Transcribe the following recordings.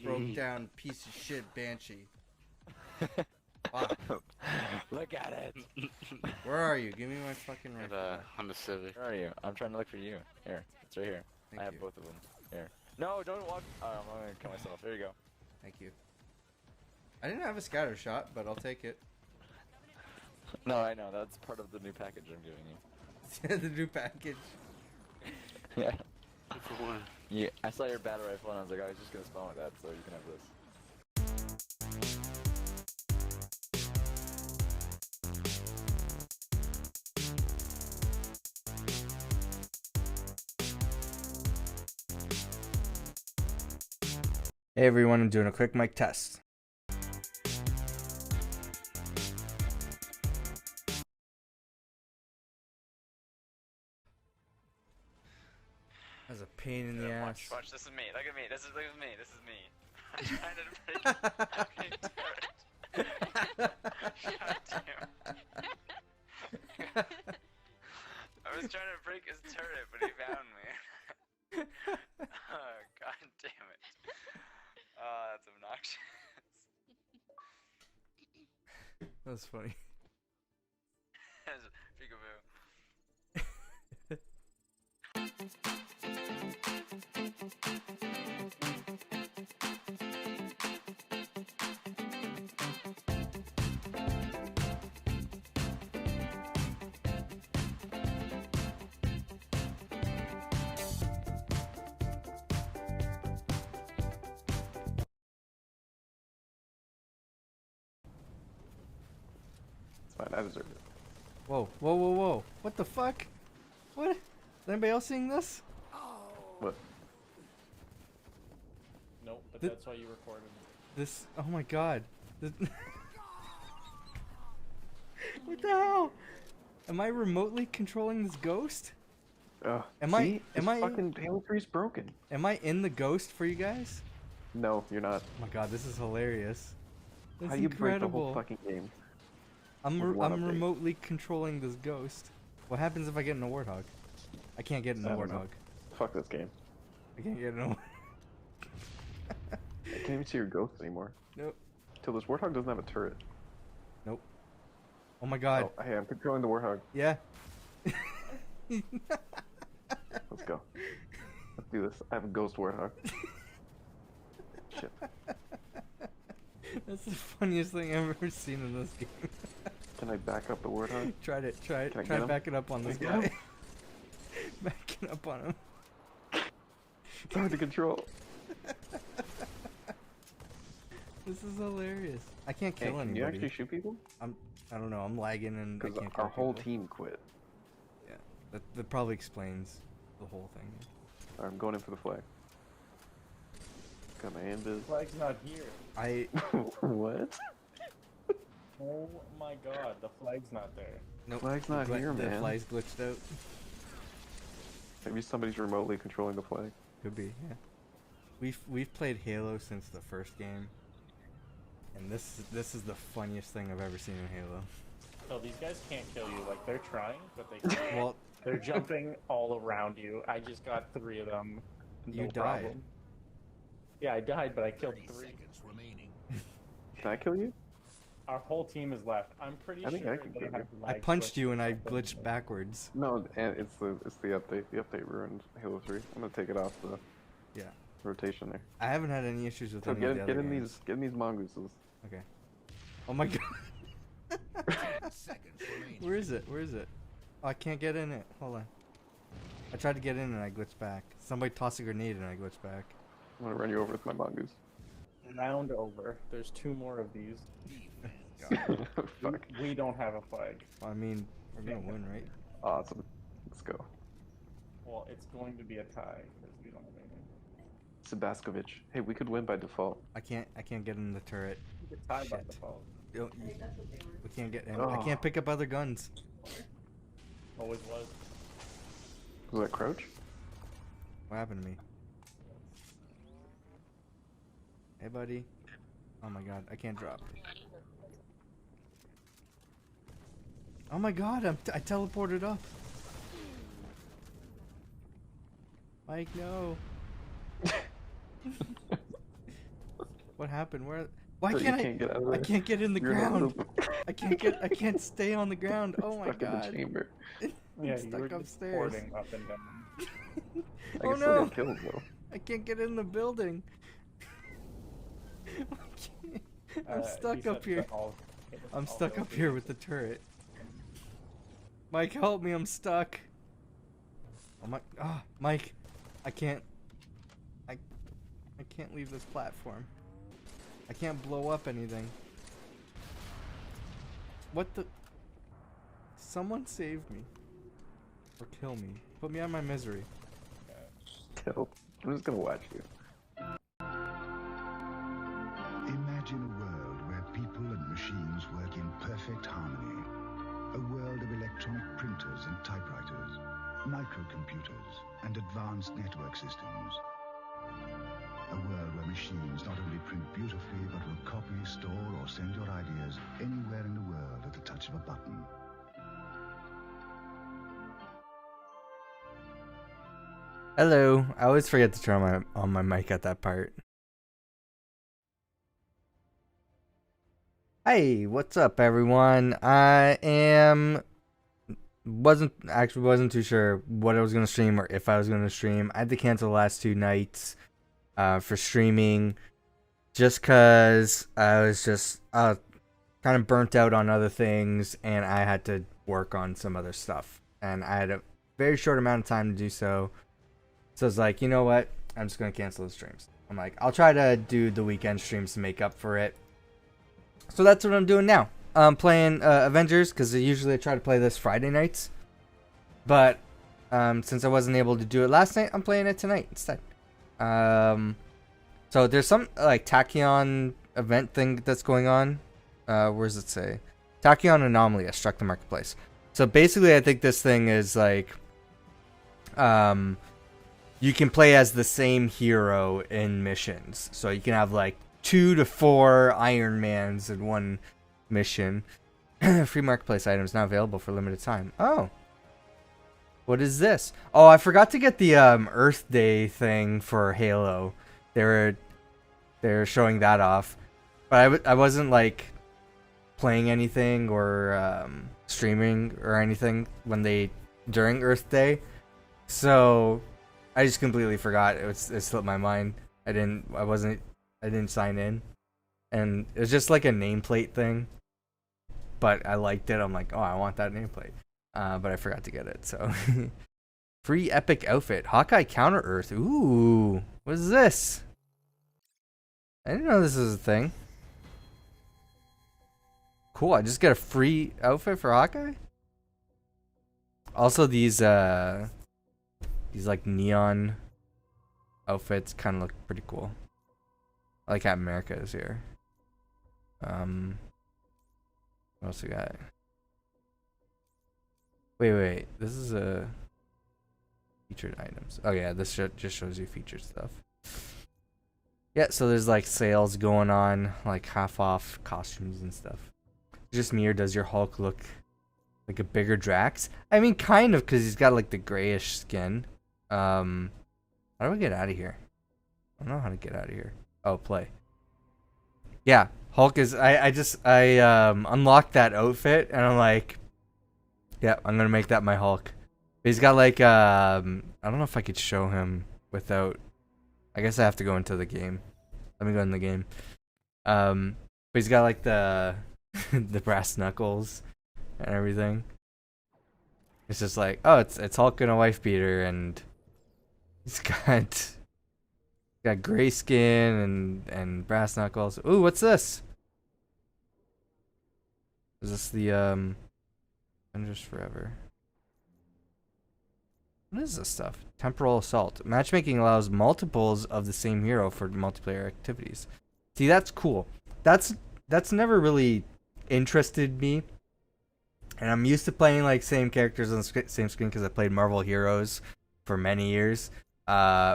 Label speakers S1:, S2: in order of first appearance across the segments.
S1: broke down piece of shit banshee. Fuck.
S2: Look at it.
S1: Where are you? Give me my fucking rifle.
S3: On the Civic.
S2: Where are you? I'm trying to look for you. Here, it's right here.
S1: Thank
S2: I have
S1: you.
S2: both of them. Here. No, don't walk. Oh, I'm gonna kill myself. There you go.
S1: Thank you. I didn't have a scatter shot, but I'll take it.
S2: No, I know. That's part of the new package I'm giving you.
S1: The new package.
S2: Yeah.
S3: For what?
S2: Yeah. I saw your battle rifle and I was like, I was just gonna spawn with that, so you can have this.
S1: Hey everyone, I'm doing a quick mic test. That's a pain in the ass.
S4: Watch, this is me. Look at me. This is me. I'm trying to break this fucking turret. God damn. I was trying to break his turret, but he found me. Oh, god damn it. Oh, that's obnoxious.
S1: That's funny.
S4: Peekaboo.
S5: It's fine, I deserve it.
S1: Whoa, whoa, whoa, whoa. What the fuck? What? Is anybody else seeing this?
S5: What?
S6: Nope, but
S1: Th-
S6: that's why you recorded.
S1: This, oh my god. This, what the hell? Am I remotely controlling this ghost? Am I
S5: fucking Halo 3's broken.
S1: Am I in the ghost for you guys?
S5: No, you're not.
S1: Oh my god, this is hilarious. That's
S5: How do you break the
S1: incredible.
S5: whole fucking game?
S1: I'm
S5: with one
S1: I'm
S5: update?
S1: remotely controlling this ghost. What happens if I get in a warthog? I can't get in a
S5: I don't know.
S1: warthog.
S5: Fuck this game.
S1: I can't get in a.
S5: I can't even see your ghost anymore.
S1: Nope.
S5: Till this Warthog doesn't have a turret.
S1: Nope. Oh my god.
S5: Oh, hey, I'm controlling the Warthog.
S1: Yeah.
S5: Let's go. Let's do this. I have a ghost Warthog. Shit.
S1: That's the funniest thing I've ever seen in this game.
S5: Can I back up the Warthog?
S1: Try to
S5: Can I
S1: try
S5: get
S1: to
S5: him?
S1: back it up on this
S5: Can I get
S1: guy. Back it up on him.
S5: It's hard to control.
S1: This is hilarious. I can't
S5: Hey,
S1: kill
S5: can
S1: anybody.
S5: you actually shoot people?
S1: I don't know. I'm lagging and I
S5: Because
S1: can't kill
S5: our whole
S1: people.
S5: team quit.
S1: Yeah. That probably explains the whole thing.
S5: Alright, I'm going in for the flag. Got my invis.
S6: Flag's not here.
S1: I
S5: What?
S6: Oh my god, the flag's not there.
S1: nope.
S5: Flag's not here,
S1: The
S5: man.
S1: flag's glitched out.
S5: Maybe somebody's remotely controlling the flag.
S1: Could be, yeah. We've played Halo since the first game, and this is the funniest thing I've ever seen in Halo.
S6: So these guys can't kill you. Like, they're trying, but they can't.
S1: Well,
S6: They're jumping all around you. I just got 3 of them. No
S1: You died.
S6: problem. Yeah, I died, but I killed 3.
S5: Can I kill you?
S6: Our whole team is left. I'm pretty
S5: I think
S6: sure
S5: I can
S6: they
S5: kill
S6: have
S1: I
S6: lag
S1: punched you and I
S6: glitches.
S1: glitched backwards.
S5: No, and it's the update. The update ruined Halo 3. I'm gonna take it off the
S1: Yeah.
S5: rotation there.
S1: I haven't had any issues with
S5: So
S1: any of the
S5: get
S1: other
S5: in
S1: games.
S5: these mongooses.
S1: Okay. Oh my god. Where is it? Where is it? Oh, I can't get in it. Hold on. I tried to get in and I glitched back. Somebody tossed a grenade and I glitched back.
S5: I'm gonna run you over with my mongoose.
S6: Round over. There's 2 more of these.
S5: Fuck.
S6: We don't have a flag.
S1: Well, I mean, we're gonna win, right?
S5: Awesome. Let's go.
S6: Well, it's going to be a tie because we don't have anything.
S5: Sebaskovich. Hey, we could win by default.
S1: I can't get in the turret.
S6: We could tie by
S1: Shit.
S6: default.
S1: We can't get in. I
S5: Oh.
S1: can't pick up other guns.
S6: Always was.
S5: Was that crouch?
S1: What happened to me? Hey, buddy. Oh my god, I can't drop. Oh my god, I teleported up. Mike, no. What happened? Where? Why
S5: So you
S1: can't I?
S5: can't get out of
S1: I
S5: there.
S1: can't get in the
S5: You're in a
S1: ground.
S5: loop.
S1: I can't stay on the ground. Oh my
S5: Stuck in the
S1: god.
S5: chamber.
S1: I'm
S6: Yeah, you were
S1: stuck
S6: just
S1: upstairs.
S6: porting up and down.
S5: I
S1: Oh
S5: can still
S1: no!
S5: get killed though.
S1: I can't get in the building. I'm stuck
S6: He
S1: up
S6: said
S1: here.
S6: to all-
S1: I'm
S6: all
S1: stuck up
S6: buildings.
S1: here with the turret. Mike, help me! I'm stuck. Oh my! Ah, Mike, I can't. I can't leave this platform. I can't blow up anything. What the? Someone save me. Or kill me. Put me out of my misery.
S5: Killed. I'm just gonna watch you.
S7: Imagine a world where people and machines work in perfect harmony. A world of electronic printers and typewriters, microcomputers, and advanced network systems. A world where machines not only print beautifully, but will copy, store, or send your ideas anywhere in the world at the touch of a button.
S1: Hello. I always forget to turn on my mic at that part. Hey, what's up, everyone? Wasn't too sure what I was gonna stream or if I was gonna stream. I had to cancel the last 2 nights for streaming just cause I was just kind of burnt out on other things and I had to work on some other stuff and I had a very short amount of time to do so. So I was like, you know what? I'm just gonna cancel the streams. I'm like, I'll try to do the weekend streams to make up for it. So that's what I'm doing now. I'm playing Avengers because usually I try to play this Friday nights. But since I wasn't able to do it last night, I'm playing it tonight instead. So there's some like Tachyon event thing that's going on. Where does it say? Tachyon Anomaly has struck the marketplace. So basically I think this thing is like you can play as the same hero in missions. So you can have like 2 to 4 Iron Mans in one mission. Free marketplace items now available for limited time. Oh. What is this? Oh, I forgot to get the Earth Day thing for Halo. They were showing that off. But I wasn't like playing anything or streaming or anything during Earth Day. So I just completely forgot. It slipped my mind. I didn't sign in. And it was just like a nameplate thing. But I liked it. I'm like, oh, I want that nameplate. But I forgot to get it, so. Free epic outfit. Hawkeye Counter Earth. Ooh. What is this? I didn't know this was a thing. Cool. I just get a free outfit for Hawkeye? Also, these like neon outfits kind of look pretty cool. I like Captain America is here. What else we got? Wait. This is a featured items. Oh yeah, this just shows you featured stuff. Yeah, so there's like sales going on, like half off costumes and stuff. Just me, or does your Hulk look like a bigger Drax? I mean, kind of, because he's got like the grayish skin. How do I get out of here? I don't know how to get out of here. Oh, play. Yeah, Hulk is. I unlocked that outfit and I'm like, yeah, I'm gonna make that my Hulk. But he's got like I don't know if I could show him without. I guess I have to go into the game. Let me go in the game. But he's got like the the brass knuckles and everything. It's just like, oh, it's Hulk and a wife beater, and he's got gray skin and brass knuckles. Ooh, what's this? Is this the Avengers Forever? What is this stuff? Temporal Assault. Matchmaking allows multiples of the same hero for multiplayer activities. See, that's cool. That's never really interested me. And I'm used to playing like same characters on the same screen because I played Marvel Heroes for many years,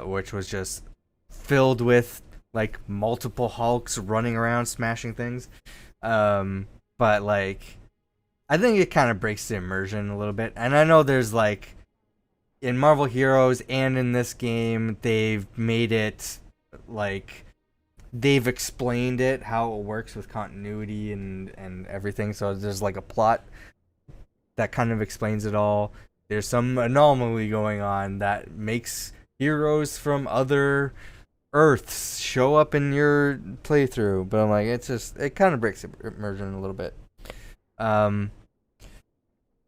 S1: which was just filled with like multiple Hulks running around smashing things. But like, I think it kind of breaks the immersion a little bit. And I know there's like, in Marvel Heroes and in this game, they've made it like they've explained it, how it works with continuity and everything. So there's like a plot that kind of explains it all. There's some anomaly going on that makes heroes from other Earths show up in your playthrough. But I'm like, it kind of breaks immersion a little bit.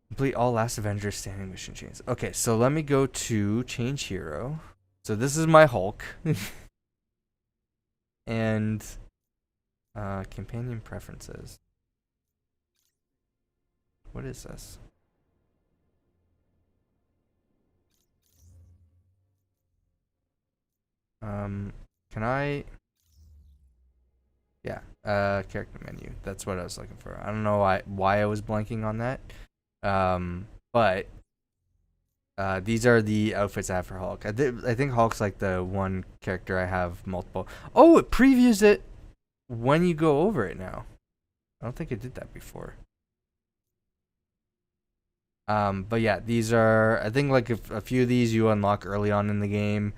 S1: Complete all last Avengers standing mission chains. Okay, so let me go to change hero. So this is my Hulk. And companion preferences. What is this? Can I? Yeah, character menu. That's what I was looking for. I don't know why I was blanking on that. But these are the outfits I have for Hulk. I think Hulk's like the one character I have multiple. Oh, it previews it when you go over it now. I don't think it did that before. But yeah, these are, I think like a few of these you unlock early on in the game.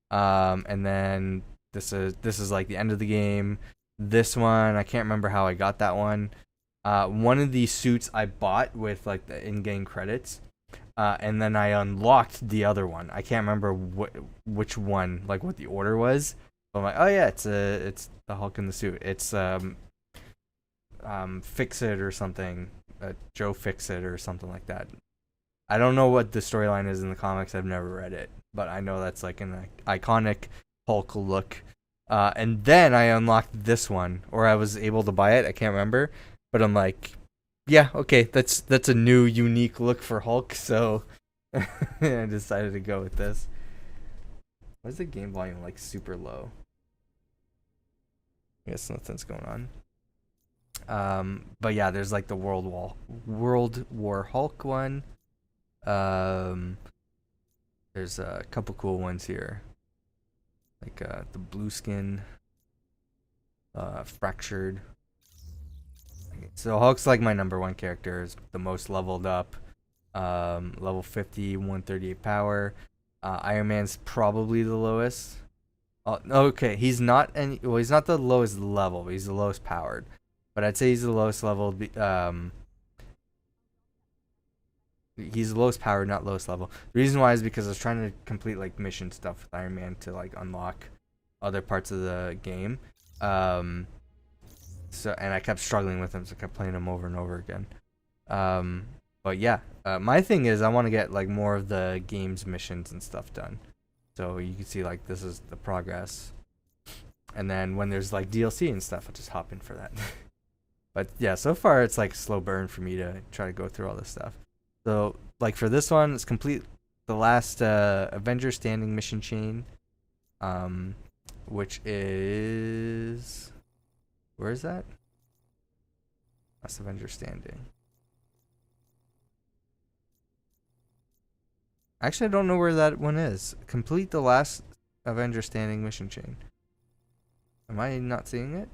S1: And then this is like the end of the game. This one, I can't remember how I got that one. One of these suits I bought with like the in-game credits. And then I unlocked the other one. I can't remember which one, like what the order was. But I'm like, oh yeah, it's the Hulk in the suit. It's Fix It or something. Joe Fix It or something like that. I don't know what the storyline is in the comics. I've never read it, but I know that's like an iconic Hulk look. And then I unlocked this one, or I was able to buy it. I can't remember, but I'm like, yeah, okay, that's a new unique look for Hulk. So I decided to go with this. Why is the game volume like super low? I guess nothing's going on. But yeah, there's like the World War Hulk one. There's a couple cool ones here, like the blue skin, fractured. So Hulk's like my number one character. Is the most leveled up, level 50, 138 power. Iron Man's probably the lowest. Okay, he's not he's not the lowest level, but he's the lowest powered. But I'd say he's the lowest level. He's the lowest powered, not lowest level. The reason why is because I was trying to complete like mission stuff with Iron Man to like unlock other parts of the game. And I kept struggling with him, so I kept playing him over and over again. But yeah, my thing is I want to get like more of the game's missions and stuff done. So you can see like this is the progress. And then when there's like DLC and stuff, I'll just hop in for that. But yeah, so far it's like slow burn for me to try to go through all this stuff. So, like for this one, it's complete the last Avengers standing mission chain, which is, where is that? Last Avenger standing. Actually, I don't know where that one is. Complete the last Avenger standing mission chain. Am I not seeing it?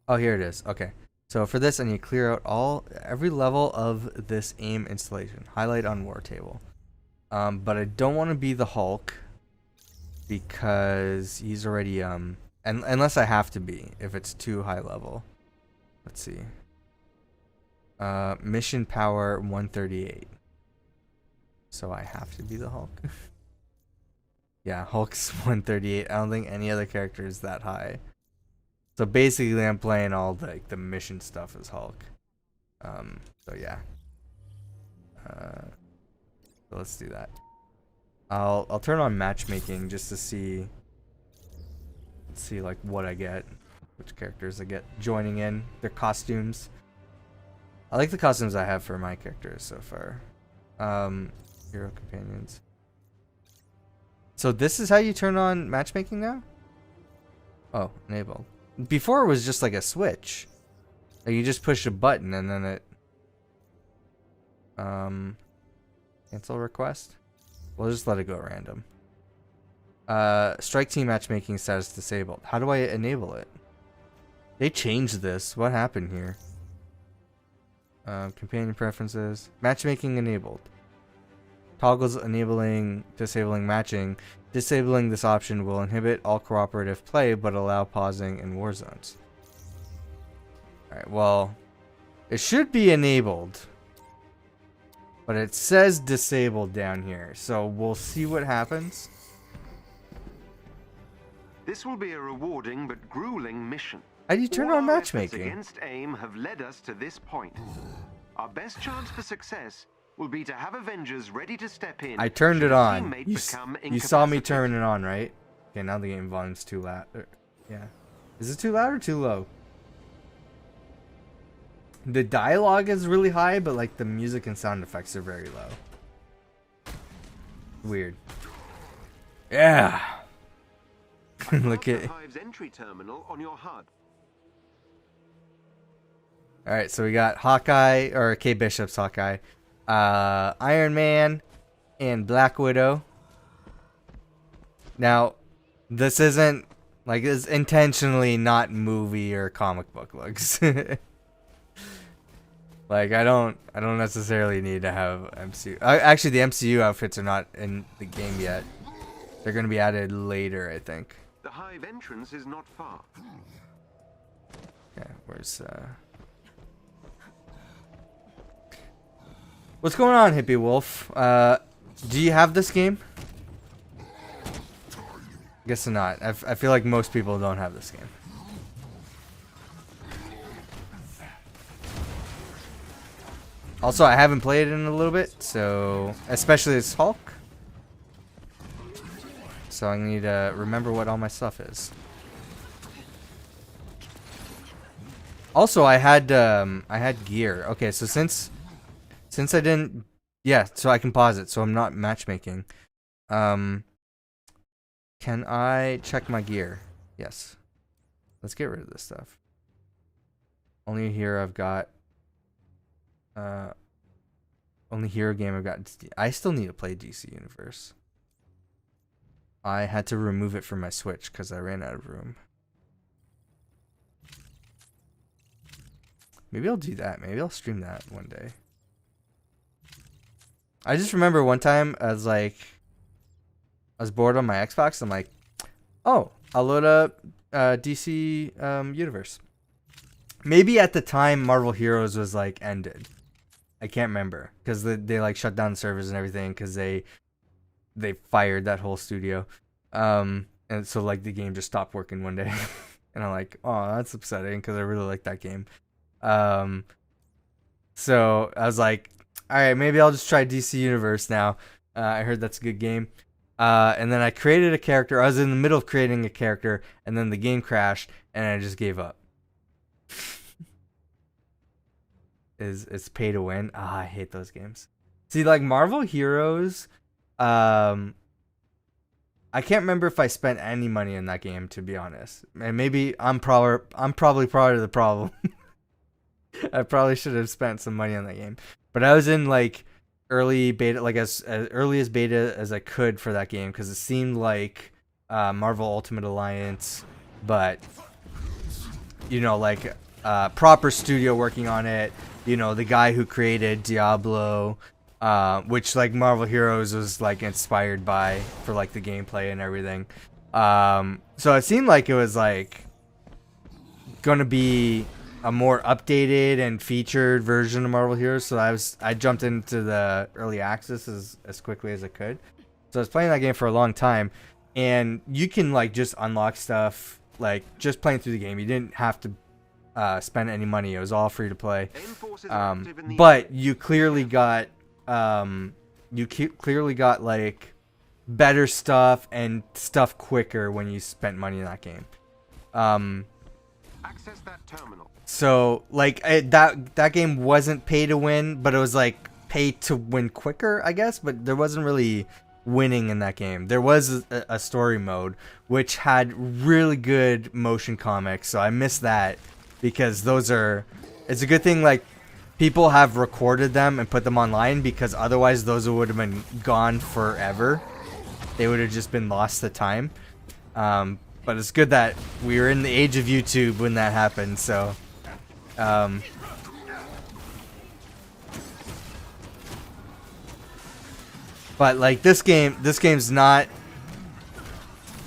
S1: Oh, here it is. Okay. So for this, I need to clear out every level of this AIM installation. Highlight on war table. But I don't want to be the Hulk because he's already and unless I have to be if it's too high level. Let's see. Mission power 138. So I have to be the Hulk. Yeah, Hulk's 138. I don't think any other character is that high. So basically, I'm playing all the mission stuff as Hulk. So yeah. So let's do that. I'll turn on matchmaking just to see like what I get, which characters I get joining in, their costumes. I like the costumes I have for my characters so far. Hero companions. So this is how you turn on matchmaking now? Oh, enabled. Before it was just like a switch. Like you just push a button and then it cancel request. We'll just let it go random. Strike team matchmaking status disabled. How do I enable it? They changed this. What happened here? Companion preferences. Matchmaking enabled. Toggles disabling matching. Disabling this option will inhibit all cooperative play but allow pausing in war zones. Alright, well, it should be enabled. But it says disabled down here, so we'll see what happens.
S8: This will be a rewarding but grueling mission.
S1: How do you turn
S8: All
S1: on
S8: our efforts
S1: matchmaking?
S8: against AIM have led us to this point. Our best chance for success will be to have Avengers ready to step in.
S1: I turned
S8: should
S1: it
S8: a
S1: on.
S8: teammate
S1: You,
S8: become
S1: you saw me
S8: incapacitated.
S1: turn it on, right? Okay, now the game volume's too loud. Yeah. Is it too loud or too low? The dialogue is really high, but like the music and sound effects are very low. Weird. Yeah. Look
S8: Mark
S1: at.
S8: the Hive's entry terminal on your HUD.
S1: All right, so we got Hawkeye or Kate Bishop's Hawkeye, Iron Man, and Black Widow. Now, this isn't like it's intentionally not movie or comic book looks. Like I don't necessarily need to have MCU. Actually, the MCU outfits are not in the game yet. They're gonna be added later, I think.
S8: The Hive entrance is not far.
S1: Okay, where's What's going on, Hippie Wolf? Do you have this game? Guess not. I feel like most people don't have this game. Also, I haven't played it in a little bit, so especially as Hulk. So I need to remember what all my stuff is. Also, I had gear. Okay, so since I didn't, yeah, so I can pause it, so I'm not matchmaking. Can I check my gear? Yes. Let's get rid of this stuff. Only here I've got. Only hero game I've got. I still need to play DC Universe. I had to remove it from my Switch because I ran out of room. Maybe I'll do that. Maybe I'll stream that one day. I just remember one time I was bored on my Xbox. I'm like, oh, I'll load up DC Universe. Maybe at the time Marvel Heroes was like ended. I can't remember because they like shut down the servers and everything because they fired that whole studio. And so like the game just stopped working one day. And I'm like, oh, that's upsetting because I really like that game. So I was like, all right, maybe I'll just try DC Universe now. I heard that's a good game. And then I created a character. I was in the middle of creating a character, and then the game crashed, and I just gave up. It's pay to win. I hate those games. See, like Marvel Heroes, I can't remember if I spent any money in that game, to be honest. And maybe I'm probably part of the problem. I probably should have spent some money on that game. But I was in like early beta, like as early as beta as I could for that game because it seemed like Marvel Ultimate Alliance, but you know, like proper studio working on it. You know, the guy who created Diablo, which like Marvel Heroes was like inspired by for like the gameplay and everything. So it seemed like it was like gonna be a more updated and featured version of Marvel Heroes. So I jumped into the early access as quickly as I could. So I was playing that game for a long time, and you can like just unlock stuff like just playing through the game. You didn't have to spend any money. It was all free to play. But you clearly got like better stuff and stuff quicker when you spent money in that game.
S8: Access that terminal.
S1: So like that game wasn't pay to win, but it was like pay to win quicker, I guess. But there wasn't really winning in that game. There was a story mode which had really good motion comics, so I missed that because it's a good thing like people have recorded them and put them online because otherwise those would have been gone forever. They would have just been lost to time. But it's good that we were in the age of YouTube when that happened, so but like this game's not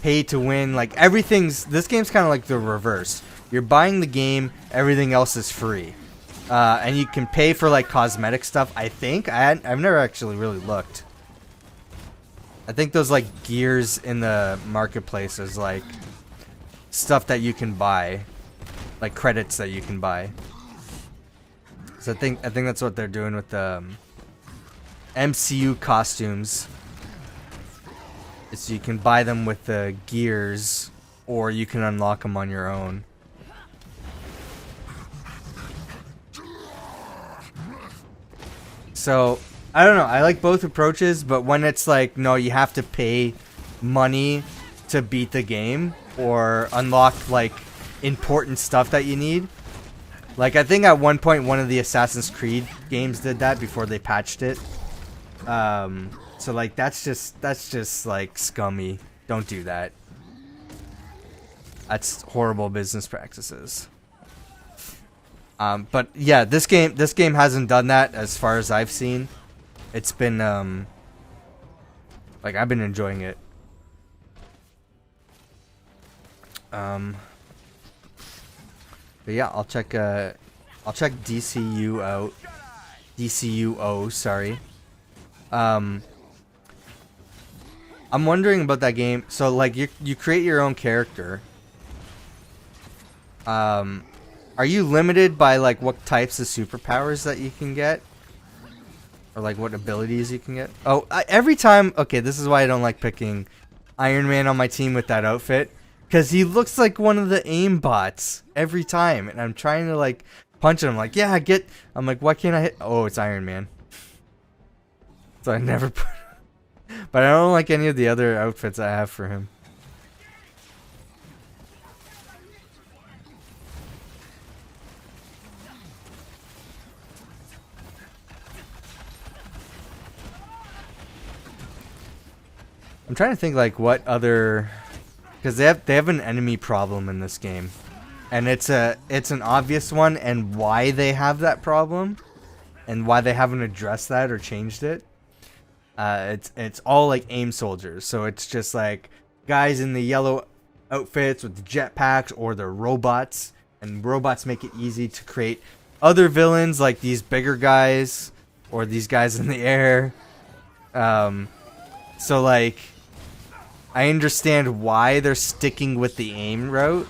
S1: pay to win. Like this game's kind of like the reverse. You're buying the game, everything else is free, and you can pay for like cosmetic stuff. I think I've never actually really looked. I think those like gears in the marketplace is like stuff that you can buy, like credits that you can buy. So I think that's what they're doing with the MCU costumes. Is you can buy them with the gears, or you can unlock them on your own. So I don't know. I like both approaches, but when it's like, no, you have to pay money to beat the game or unlock like important stuff that you need. Like I think at one point one of the Assassin's Creed games did that before they patched it. So like that's just like scummy. Don't do that. That's horrible business practices. But yeah, this game hasn't done that as far as I've seen. It's been like I've been enjoying it. But yeah, I'll check DCU out. DCUO, sorry. I'm wondering about that game. So like you create your own character. Are you limited by like what types of superpowers that you can get? Or like what abilities you can get? Oh, every time, okay, this is why I don't like picking Iron Man on my team with that outfit. Because he looks like one of the aim bots every time. And I'm trying to like punch him. I'm like, yeah, I'm like, why can't I hit? Oh, it's Iron Man. So I never put. But I don't like any of the other outfits I have for him. I'm trying to think like what other, because they have an enemy problem in this game, and it's an obvious one, and why they have that problem, and why they haven't addressed that or changed it. It's all like aim soldiers, so it's just like guys in the yellow outfits with the jetpacks, or they're robots, and robots make it easy to create other villains like these bigger guys or these guys in the air. So like, I understand why they're sticking with the aim route,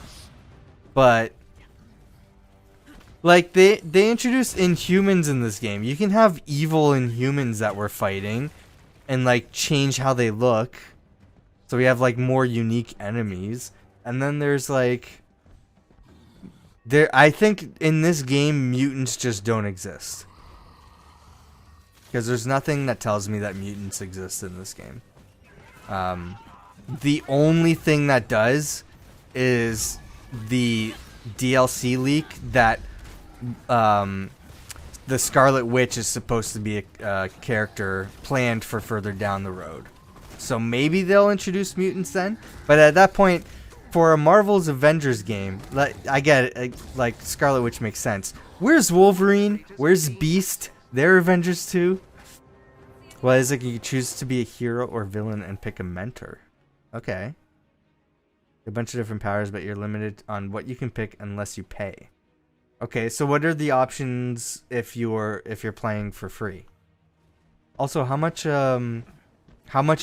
S1: but like they introduced Inhumans in this game. You can have evil Inhumans that we're fighting and like change how they look. So we have like more unique enemies. And then there's like I think in this game mutants just don't exist. Because there's nothing that tells me that mutants exist in this game. The only thing that does is the DLC leak that the Scarlet Witch is supposed to be a character planned for further down the road. So maybe they'll introduce mutants then. But at that point, for a Marvel's Avengers game, like, I get it, like Scarlet Witch makes sense. Where's Wolverine? Where's Beast? They're Avengers too. Well, it's like you choose to be a hero or villain and pick a mentor. Okay. A bunch of different powers, but you're limited on what you can pick unless you pay. Okay, so what are the options if you're playing for free? Also, how much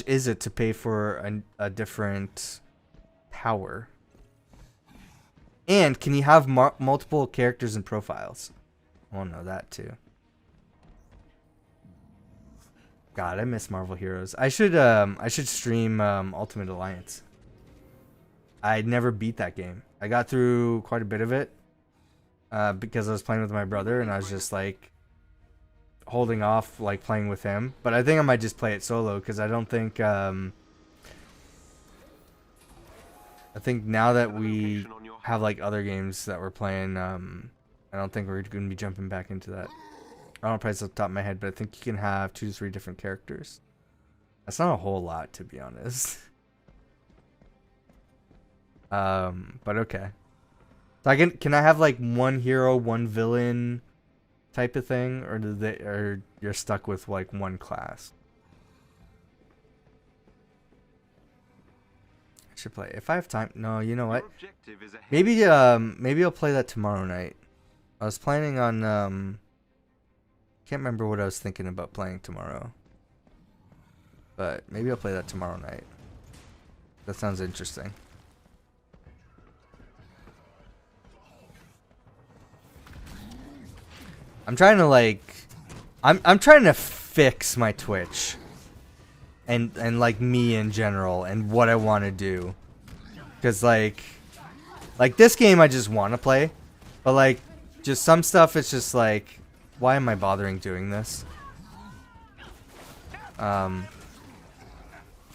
S1: is it to pay for a different power? And can you have multiple characters and profiles? I want to know that too. God, I miss Marvel Heroes. I should stream Ultimate Alliance. I never beat that game. I got through quite a bit of it because I was playing with my brother, and I was just like holding off like playing with him. But I think I might just play it solo because I don't think I think now that we have like other games that we're playing, I don't think we're going to be jumping back into that. I don't know price off the top of my head, but I think you can have 2 to 3 different characters. That's not a whole lot, to be honest. But okay. So can I have like one hero, one villain type of thing, or you're stuck with like one class? should play if I have time. No, you know what?
S8: Your objective is ahead.
S1: Maybe I'll play that tomorrow night. I was planning on can't remember what I was thinking about playing tomorrow. But maybe I'll play that tomorrow night. That sounds interesting. I'm trying to like I'm trying to fix my Twitch. And like me in general and what I want to do. Cuz like this game I just want to play, but like just some stuff it's just like why am I bothering doing this? I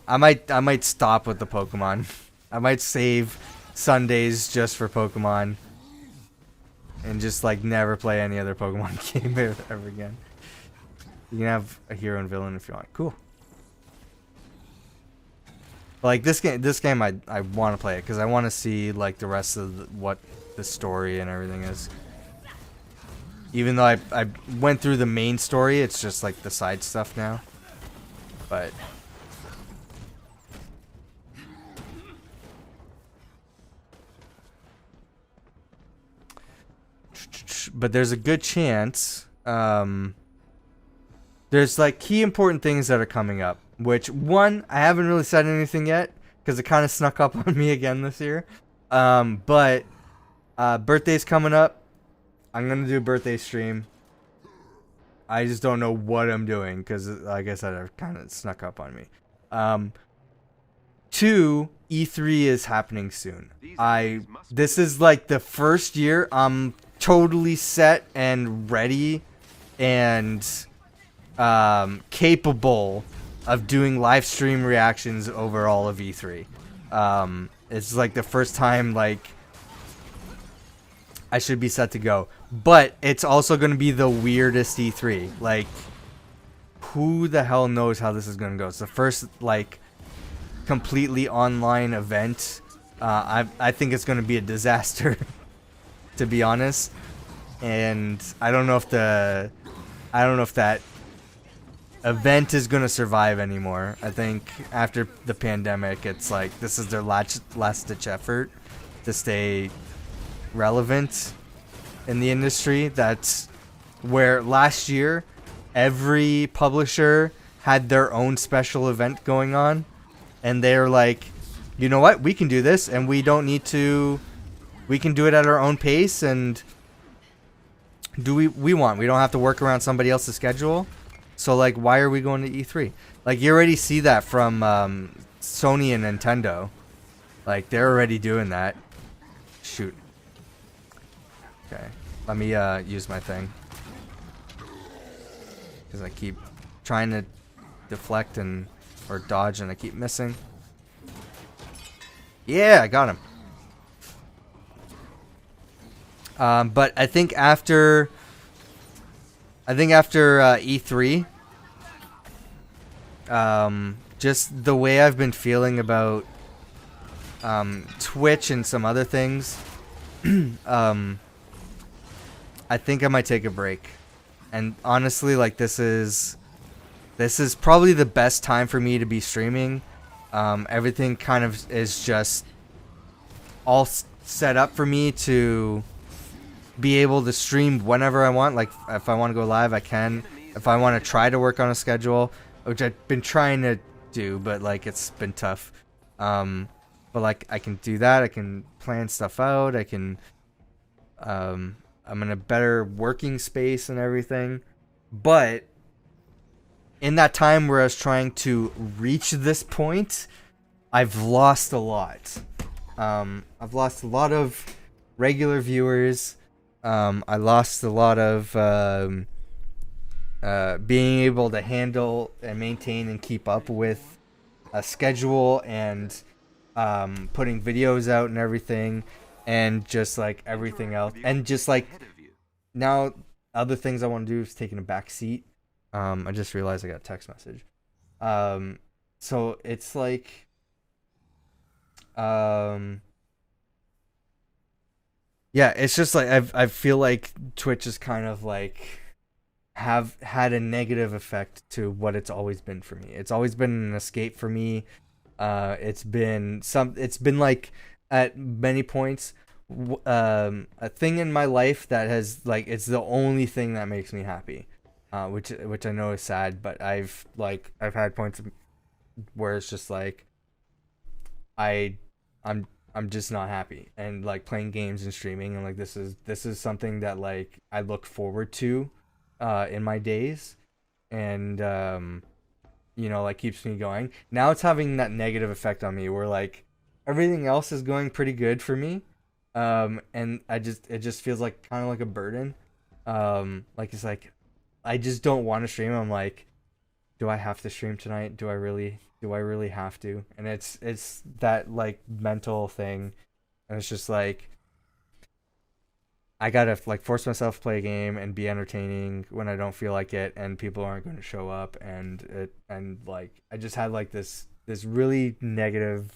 S1: might stop with the Pokemon. I might save Sundays just for Pokemon and just like never play any other Pokemon game ever again. You can have a hero and villain if you want. Cool. But like this game I want to play it because I want to see like the rest of what the story and everything is. Even though I went through the main story, it's just like the side stuff now. But there's a good chance there's like key important things that are coming up. Which, one, I haven't really said anything yet, because it kind of snuck up on me again this year. But birthday's coming up. I'm going to do a birthday stream. I just don't know what I'm doing, because, like I said, it kind of snuck up on me. 2, E3 is happening soon. This is like the first year I'm totally set and ready and capable of doing live stream reactions over all of E3. It's like the first time like I should be set to go. But it's also going to be the weirdest E3. Like, who the hell knows how this is going to go? It's the first like completely online event. I think it's going to be a disaster, to be honest. And I don't know if that event is going to survive anymore. I think after the pandemic, it's like this is their last ditch effort to stay relevant in the industry. That's where last year every publisher had their own special event going on, and they're like, you know what, we can do this and we don't need to, we can do it at our own pace and do we want, we don't have to work around somebody else's schedule. So, like, why are we going to E3? Like, you already see that from Sony and Nintendo. Like, they're already doing that. Shoot. Okay. Let me use my thing. Because I keep trying to deflect or dodge and I keep missing. Yeah, I got him. But I think after E3, just the way I've been feeling about Twitch and some other things, I think I might take a break. And honestly, like this is probably the best time for me to be streaming. Everything kind of is just all set up for me to be able to stream whenever I want. Like if I want to go live, I can. If I want to try to work on a schedule, which I've been trying to do, but like it's been tough. But like I can do that. I can plan stuff out. I can. I'm in a better working space and everything. But in that time where I was trying to reach this point, I've lost a lot. I've lost a lot of regular viewers. I lost a lot of being able to handle and maintain and keep up with a schedule and putting videos out and everything, and just like everything else, and just like now other things I want to do is taking a back seat. I just realized I got a text message. So it's like yeah, it's just like I feel like Twitch is kind of like have had a negative effect to what it's always been for me. It's always been an escape for me. It's been like at many points a thing in my life that has like it's the only thing that makes me happy. Which I know is sad, but I've had points where it's just like I'm just not happy, and like playing games and streaming, and like this is something that like I look forward to in my days, and like keeps me going. Now it's having that negative effect on me where like everything else is going pretty good for me, and it just feels like kind of like a burden. Like it's like I just don't want to stream. I'm like, do I have to stream tonight? Do I really have to? And it's that like mental thing, and it's just like I gotta like force myself to play a game and be entertaining when I don't feel like it, and people aren't going to show up, and like I just had like this really negative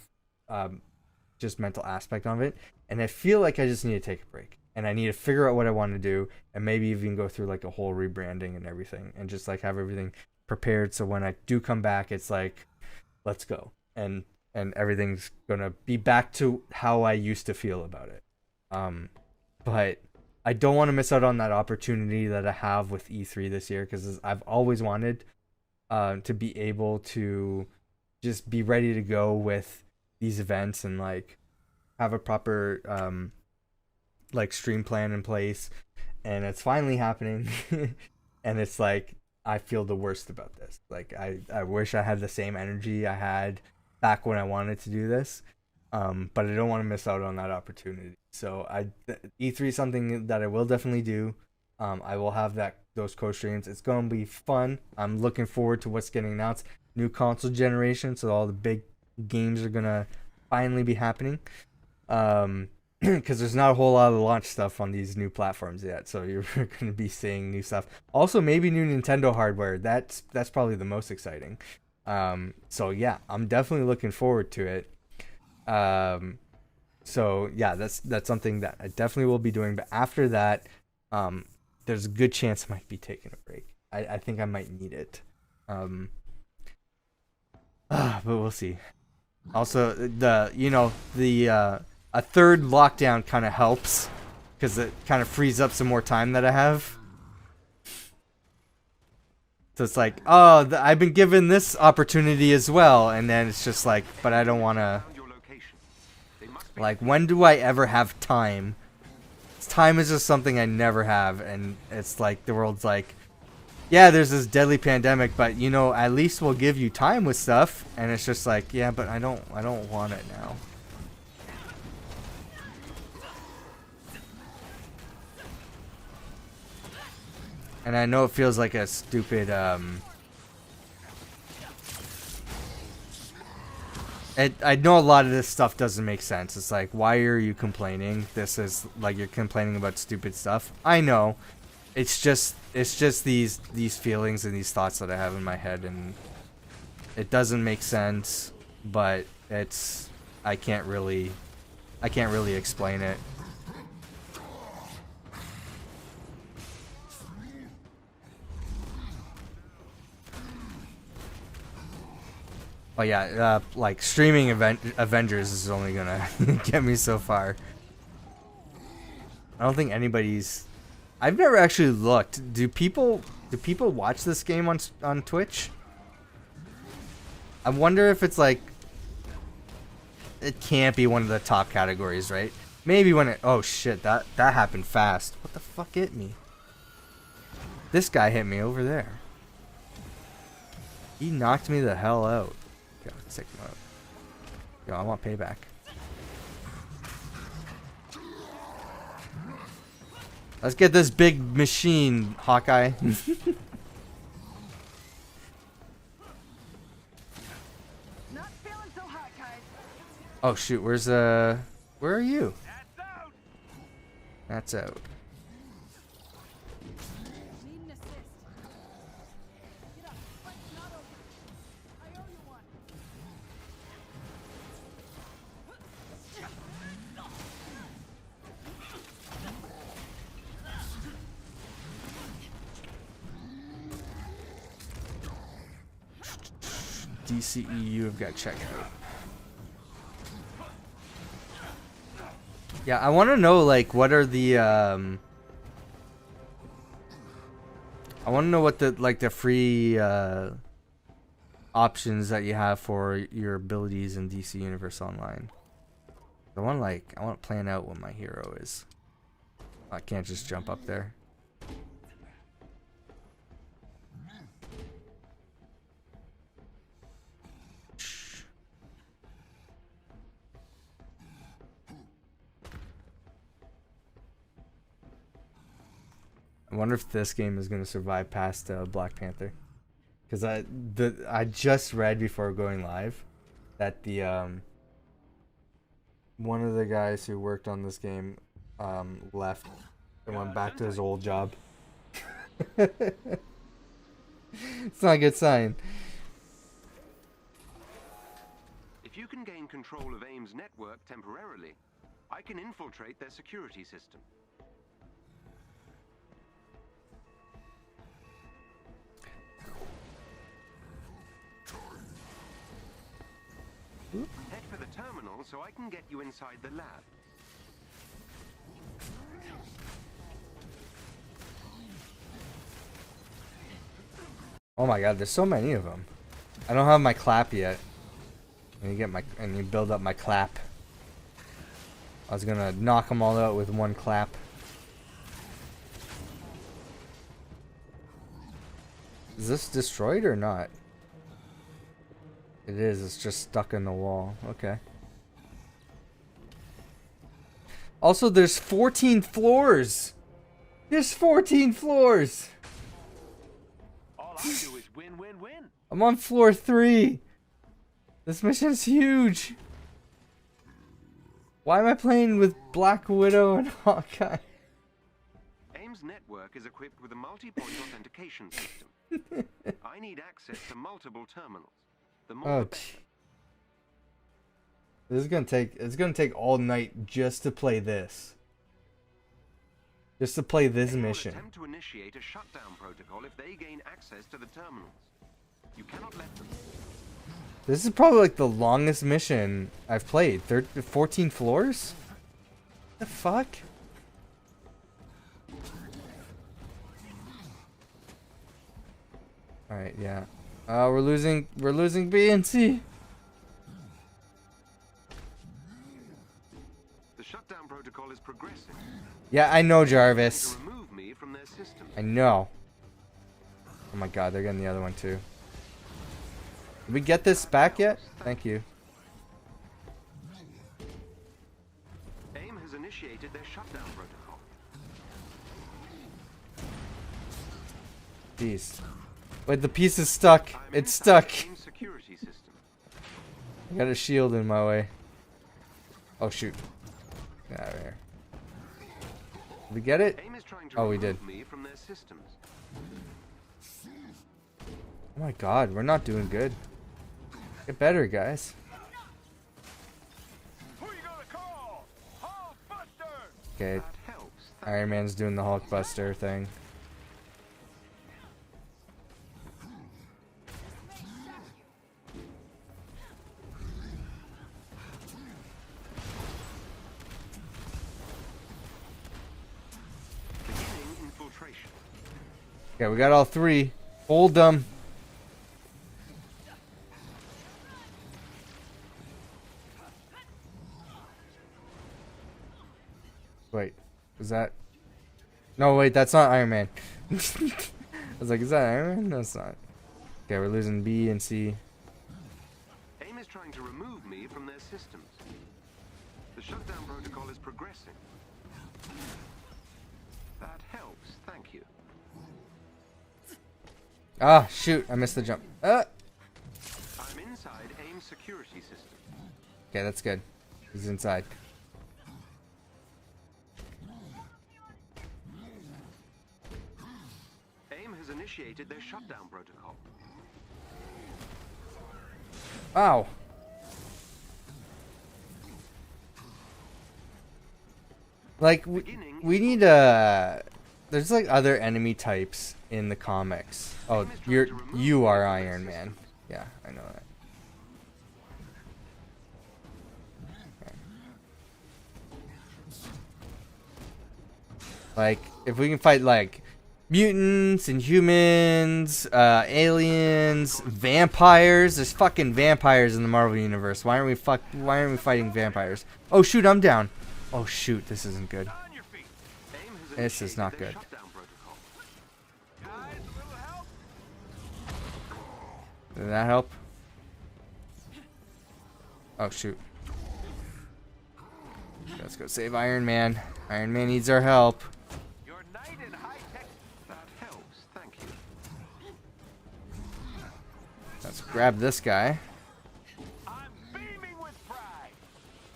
S1: just mental aspect of it, and I feel like I just need to take a break, and I need to figure out what I want to do, and maybe even go through like a whole rebranding and everything, and just like have everything prepared so when I do come back, it's like, let's go, and everything's gonna be back to how I used to feel about it. But I don't want to miss out on that opportunity that I have with E3 this year, because I've always wanted to be able to just be ready to go with these events and like have a proper like stream plan in place, and it's finally happening. And it's like I feel the worst about this. Like I wish I had the same energy I had back when I wanted to do this, but I don't want to miss out on that opportunity. So E3 is something that I will definitely do. I will have those co-streams. It's gonna be fun. I'm looking forward to what's getting announced. New console generation, so all the big games are gonna finally be happening. Because there's not a whole lot of launch stuff on these new platforms yet, so you're gonna be seeing new stuff. Also, maybe new Nintendo hardware. That's probably the most exciting. So yeah, I'm definitely looking forward to it. So yeah, that's something that I definitely will be doing. But after that, there's a good chance I might be taking a break. I think I might need it. But we'll see. Also, a third lockdown kind of helps, because it kind of frees up some more time that I have. So it's like, oh, I've been given this opportunity as well, and then it's just like, but I don't want to. Like, when do I ever have time? Time is just something I never have, and it's like the world's like, yeah, there's this deadly pandemic, but at least we'll give you time with stuff, and it's just like, yeah, but I don't want it now. And I know it feels like a stupid I know a lot of this stuff doesn't make sense. It's like, why are you complaining? This is like you're complaining about stupid stuff. I know. It's just these feelings and these thoughts that I have in my head, and it doesn't make sense, but I can't really explain it. Oh yeah, like streaming Avengers is only gonna get me so far. I don't think anybody's. I've never actually looked. Do people watch this game on Twitch? I wonder if it's like. It can't be one of the top categories, right? Maybe when it. Oh shit! That happened fast. What the fuck hit me? This guy hit me over there. He knocked me the hell out. Okay, let's take him out. Yo, I want payback. Let's get this big machine, Hawkeye. Oh shoot, where are you? That's out. DCEU have got check out. Yeah, I want to know like what are the I want to know what the free options that you have for your abilities in DC Universe Online. I want to plan out what my hero is. I can't just jump up there. I wonder if this game is gonna survive past Black Panther, because I just read before going live that the one of the guys who worked on this game left and went back to his old job. It's not a good sign.
S8: If you can gain control of AIM's network temporarily, I can infiltrate their security system. Head for the terminal so I can get you inside the lab.
S1: Oh my god, there's so many of them. I don't have my clap yet. I need to build up my clap. I was gonna knock them all out with one clap. Is this destroyed or not? It is, it's just stuck in the wall. Okay. Also, there's 14 floors! There's 14 floors!
S8: All I do is win, win, win.
S1: I'm on floor 3! This mission's huge! Why am I playing with Black Widow and Hawkeye?
S8: AIM's network is equipped with a multi-point authentication system. I need access to multiple terminals. The more
S1: Oh,
S8: the better.
S1: This is it's gonna take all night just to play this. Just to play this
S8: AIM will
S1: mission.
S8: attempt to initiate a shutdown protocol if they gain access to the terminals. You cannot let them.
S1: This is probably like the longest mission I've played. 14 floors? The fuck? Alright, yeah. We're losing B and C.
S8: The shutdown protocol is progressing.
S1: Yeah, I know, Jarvis.
S8: To remove me from their system.
S1: I know. Oh my god, they're getting the other one too. Did we get this back yet? Thank you.
S8: AIM has initiated their shutdown protocol.
S1: Jeez. Wait, the piece is stuck.
S8: I'm
S1: It's
S8: inside
S1: stuck.
S8: AIM's security system.
S1: I got a shield in my way. Oh shoot. Get out of here. Did we get it?
S8: AIM is trying to
S1: Oh, we
S8: remove
S1: did.
S8: me from their systems.
S1: Oh my god, we're not doing good. Get better, guys. Okay,
S8: That helps.
S1: Iron Man's doing the Hulkbuster thing.
S8: Beginning infiltration.
S1: Okay, we got all three. Hold them. Wait, is that? No, wait, that's not Iron Man. I was like, is that Iron Man? No, it's not. Okay, we're losing B and C.
S8: AIM is trying to remove me from their systems. The shutdown protocol is progressing. That helps, thank you.
S1: Ah, shoot, I missed the jump.
S8: I'm inside AIM's security system.
S1: Okay, that's good. He's inside.
S8: AIM has initiated their shutdown protocol.
S1: Ow. Like, we need there's like other enemy types in the comics. Oh, you are Iron Man. Yeah, I know that. Okay. Like, if we can fight like mutants and humans, aliens, vampires. There's fucking vampires in the Marvel universe. Why aren't we fighting vampires? Oh shoot, I'm down. Oh shoot, this isn't good.
S8: On your feet. AIM has
S1: This is not
S8: initiated
S1: good.
S8: their shutdown protocol. Guys, a little help?
S1: Did that help? Oh shoot. Let's go save Iron Man. Iron Man needs our help.
S8: Your knight in high tech. That helps. Thank you.
S1: Let's grab this guy.
S8: I'm beaming with pride.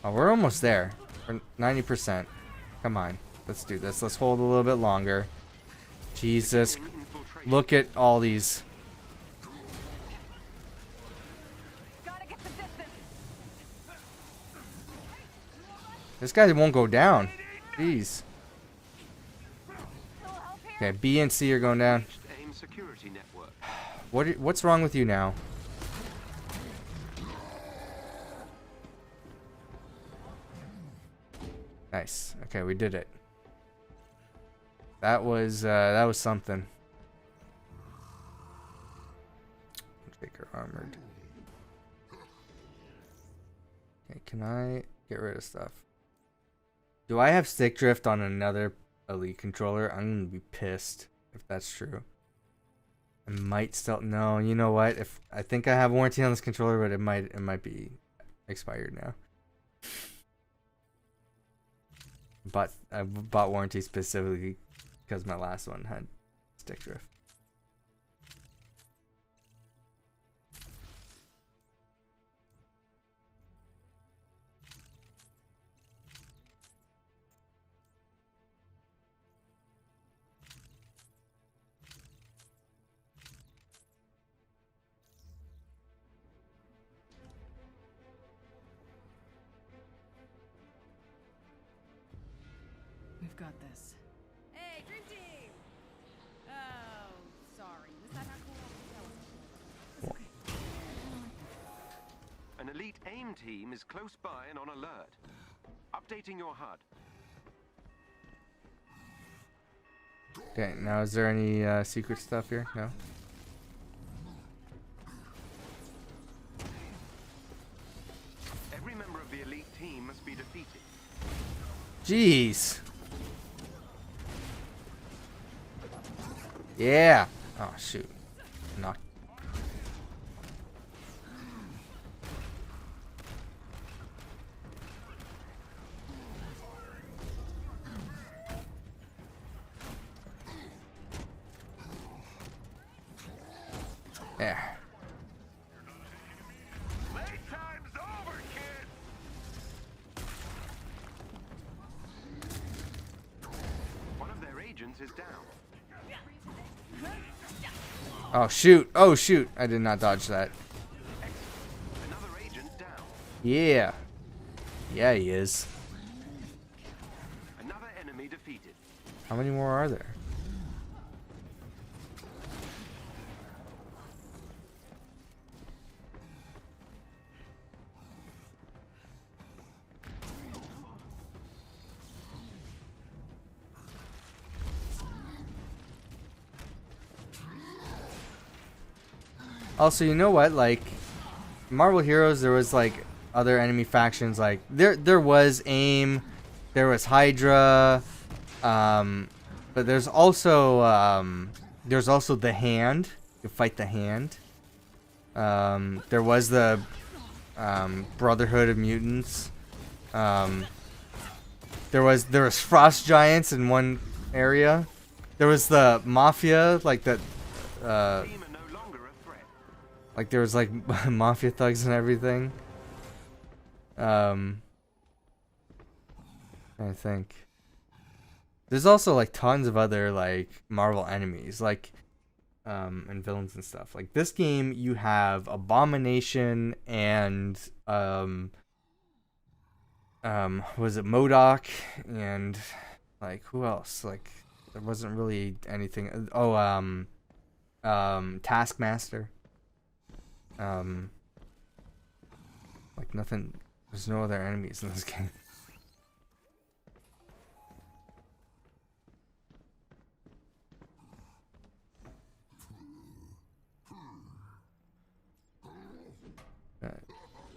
S1: Oh, we're almost there. We're 90%. Come on. Let's do this. Let's hold a little bit longer. Jesus.
S8: Infiltration.
S1: Look at all these. This guy won't go down. Jeez. Okay, B and C are going down.
S8: AIM security network.
S1: What's wrong with you now? Nice. Okay, we did it. That was something. Taker armored. Okay, can I get rid of stuff? Do I have stick drift on another Elite controller? I'm gonna be pissed if that's true. I might still no. You know what? If I think I have warranty on this controller, but it might be expired now. But I bought warranty specifically because my last one had stick drift.
S9: We've got this.
S10: Hey, Dream Team! Oh, sorry. Was that not cool? That was cool.
S8: An elite AIM team is close by and on alert. Updating your HUD.
S1: Okay, now is there any secret stuff here? No.
S8: Every member of the elite team must be defeated.
S1: Jeez. Yeah. Oh shoot. Knock. There.
S8: Playtime's over, kid! One of their agents is down.
S1: Oh shoot. Oh shoot. I did not dodge that.
S8: Another agent down.
S1: Yeah. Yeah, he is.
S8: Another enemy defeated.
S1: How many more are there? Also, you know what? Like, Marvel Heroes, there was like other enemy factions. Like there was AIM, there was Hydra, but there's also the Hand. You fight the Hand. There was the Brotherhood of Mutants. There was Frost Giants in one area. There was the Mafia, like that.
S8: Team are no longer a threat.
S1: Like there was like mafia thugs and everything. I think there's also like tons of other like Marvel enemies, like and villains and stuff. Like this game, you have Abomination and was it MODOK and like who else? Like there wasn't really anything. Oh, Taskmaster. Like nothing. There's no other enemies in this game.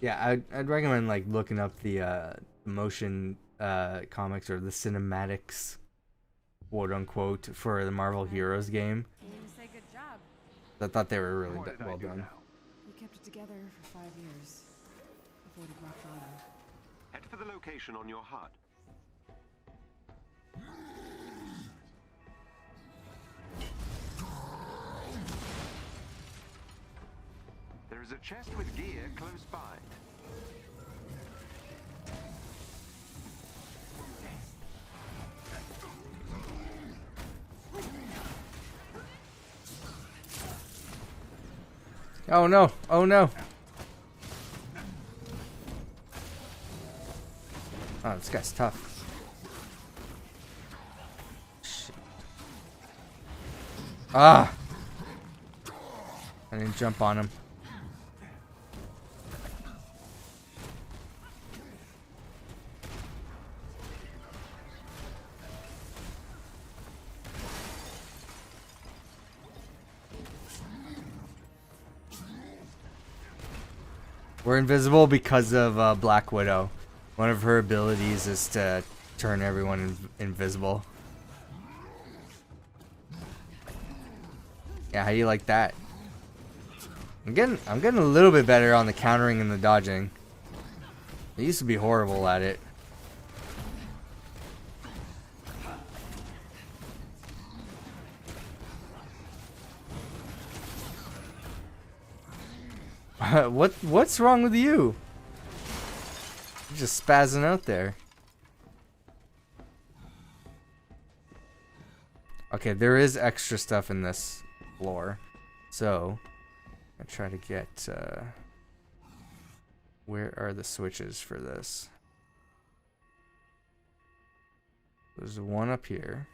S1: Yeah, I'd recommend like looking up the motion comics or the cinematics, quote unquote, for the Marvel Heroes game.
S10: Can't even say good job.
S1: I thought they were really
S8: What did I
S1: well
S8: do
S1: done.
S8: now?
S10: We kept it together for 5 years. Avoided rock bottom.
S8: Head for the location on your HUD. There is a chest with gear close by.
S1: Oh no! Oh no! Oh, this guy's tough. Shit. Ah! I didn't jump on him. We're invisible because of Black Widow. One of her abilities is to turn everyone invisible. Yeah, how do you like that? I'm getting a little bit better on the countering and the dodging. I used to be horrible at it. What's wrong with you? You're just spazzing out there. Okay, there is extra stuff in this floor. So, I try to get where are the switches for this? There's one up here.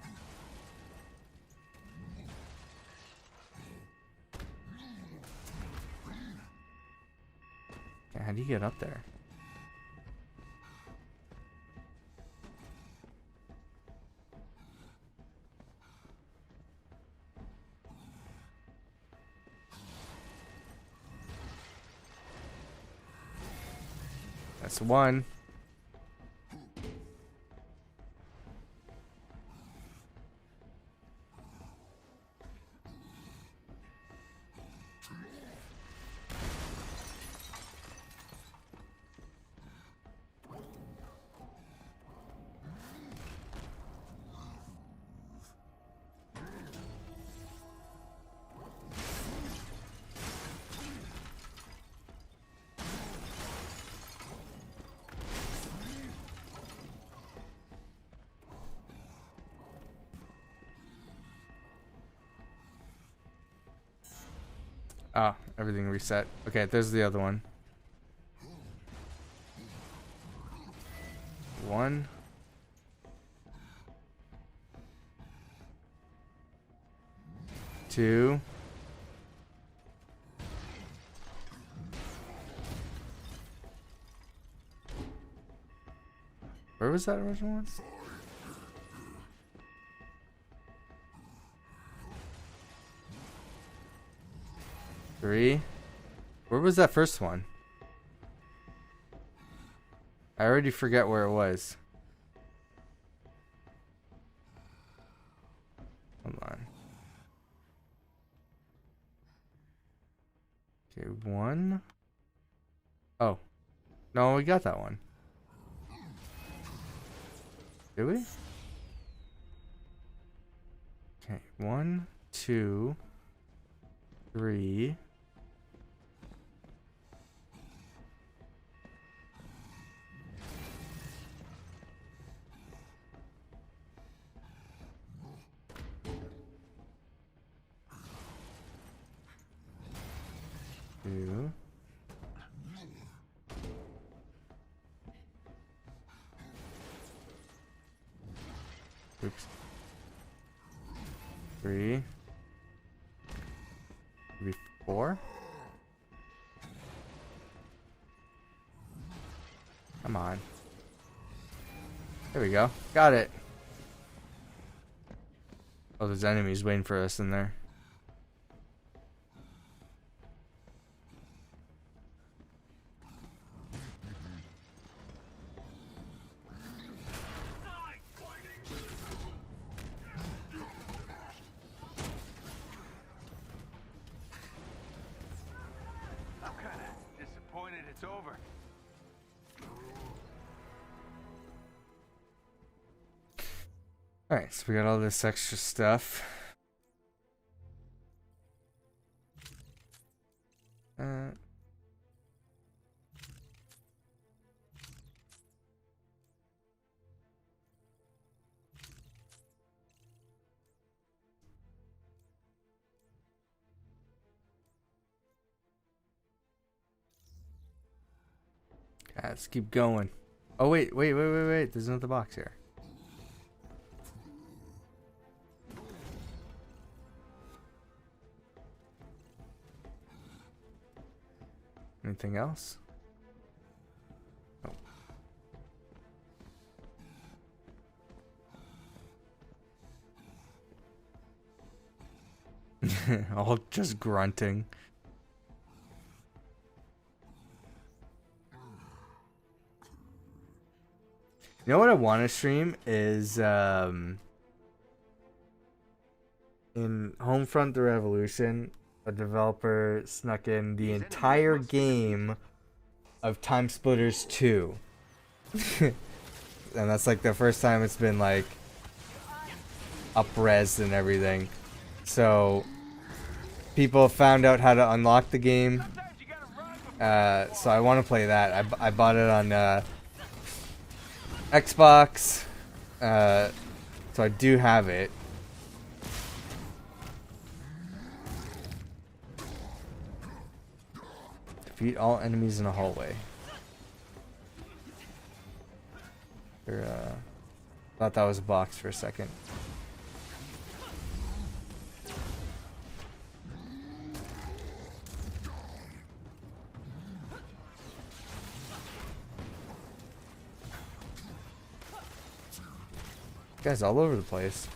S1: Okay, how do you get up there? That's one. Oh, everything reset. Okay, there's the other one. One. Two. Where was that original one? Three. Where was that first one? I already forget where it was. Hold on. Okay, one. Oh. No, we got that one. Did we? Okay, 1, 2, 3. Two. Oops. 3. Maybe 4. Come on. There we go. Got it. Oh, there's enemies waiting for us in there. Alright, so we got all this extra stuff. Let's keep going. Oh, wait. There's another box here. Anything else? Oh. All just grunting. You know what I want to stream is in Homefront: The Revolution, a developer snuck in the entire game of Time Splitters 2. And that's like the first time it's been like up-res and everything. So people found out how to unlock the game. So I want to play that. I bought it on Xbox, so I do have it. Defeat all enemies in a hallway. Thought that was a box for a second. Guys all over the place.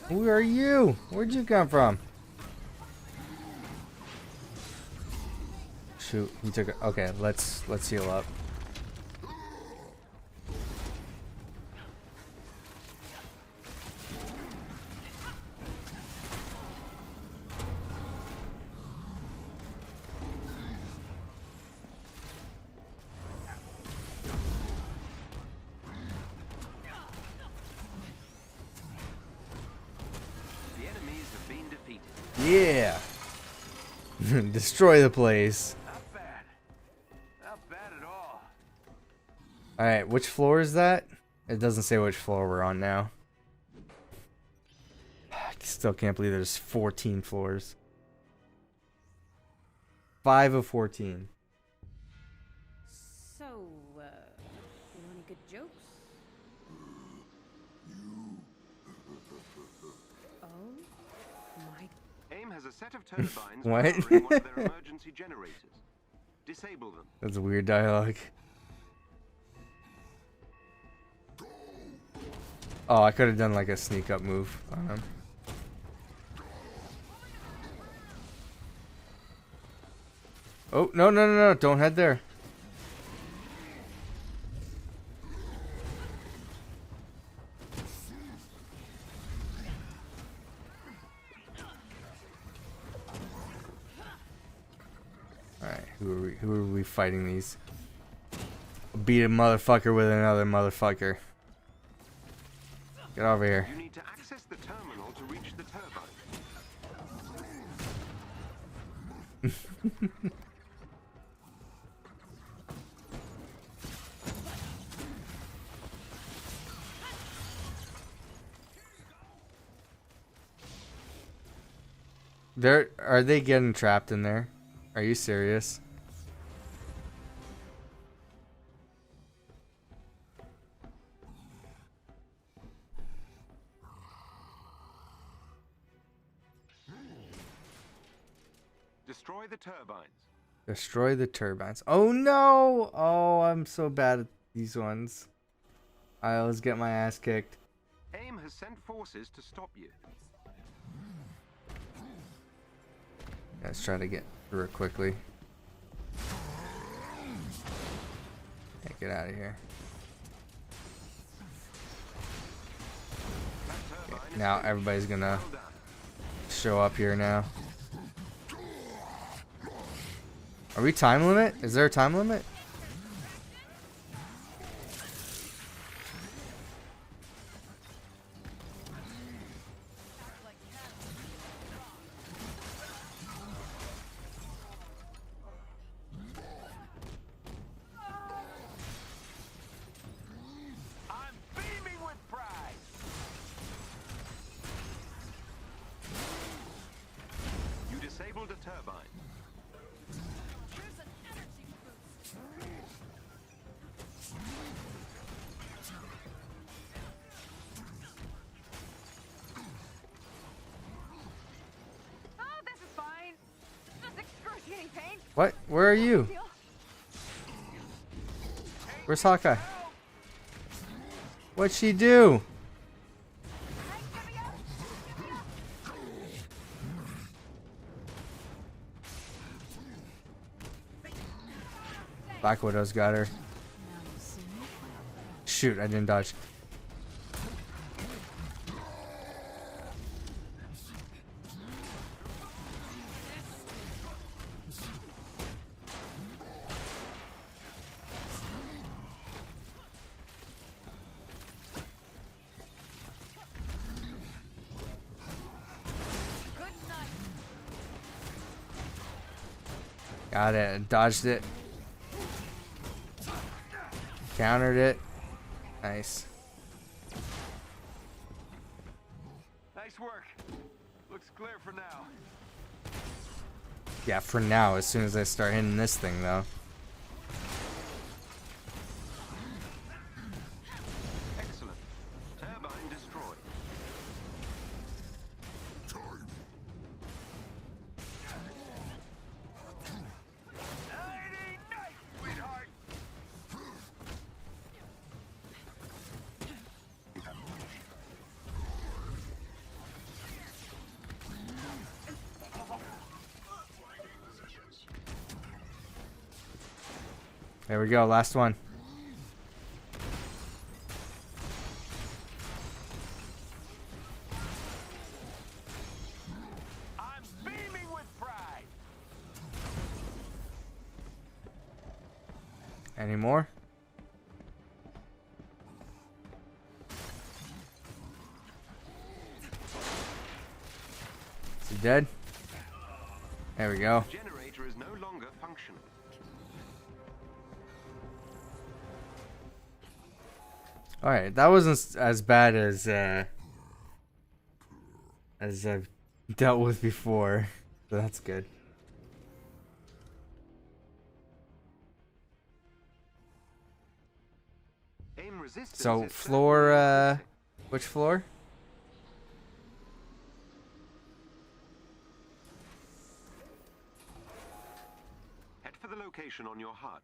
S1: Who are you? Where'd you come from? Shoot, he took it. Okay, let's heal up. Yeah. Destroy the place.
S8: Not bad. Not bad at all.
S1: Alright, which floor is that? It doesn't say which floor we're on now. I still can't believe there's 14 floors. 5 of 14.
S10: So, you know any good jokes? Oh my.
S8: AIM has a set of turbines
S1: What?
S8: powering one of their emergency generators. Disable them.
S1: That's a weird dialogue. Oh, I could have done like a sneak up move on him. Oh, no, don't head there. Alright, who are we fighting these? Beat a motherfucker with another motherfucker. Get over here.
S8: You need to access the terminal to reach the turbine.
S1: Are they getting trapped in there? Are you serious?
S8: Destroy the turbines.
S1: Destroy the turbines. Oh no! Oh, I'm so bad at these ones. I always get my ass kicked.
S8: AIM has sent forces to stop you.
S1: Let's try to get through it quickly. Yeah, get out of here. Okay, now everybody's gonna show up here now. Are we time limit? Is there a time limit?
S8: I'm beaming with pride. You disabled a turbine.
S10: Here's an energy boost. Oh, this is fine. Just excruciating pain.
S1: What? Where are you?
S10: Deal.
S1: Where's Hawkeye? What'd she do?
S10: Hey, get me up. Get me up.
S1: Black Widow's got her. Shoot, I didn't dodge.
S10: Good night.
S1: Got it. Dodged it. Countered it. Nice.
S8: Nice work. Looks clear for now.
S1: Yeah, for now, as soon as I start hitting this thing, though.
S8: Excellent. Turbine destroyed. Nighty night, sweetheart.
S1: There we go, last one.
S8: I'm beaming with pride.
S1: Any more? Is he dead? There we go.
S8: Generator is no longer functional.
S1: Alright, that wasn't as bad as I've dealt with before. So that's good.
S8: Aim resistance
S1: So
S8: is
S1: floor
S8: certainly
S1: which floor?
S8: Head for the location on your HUD.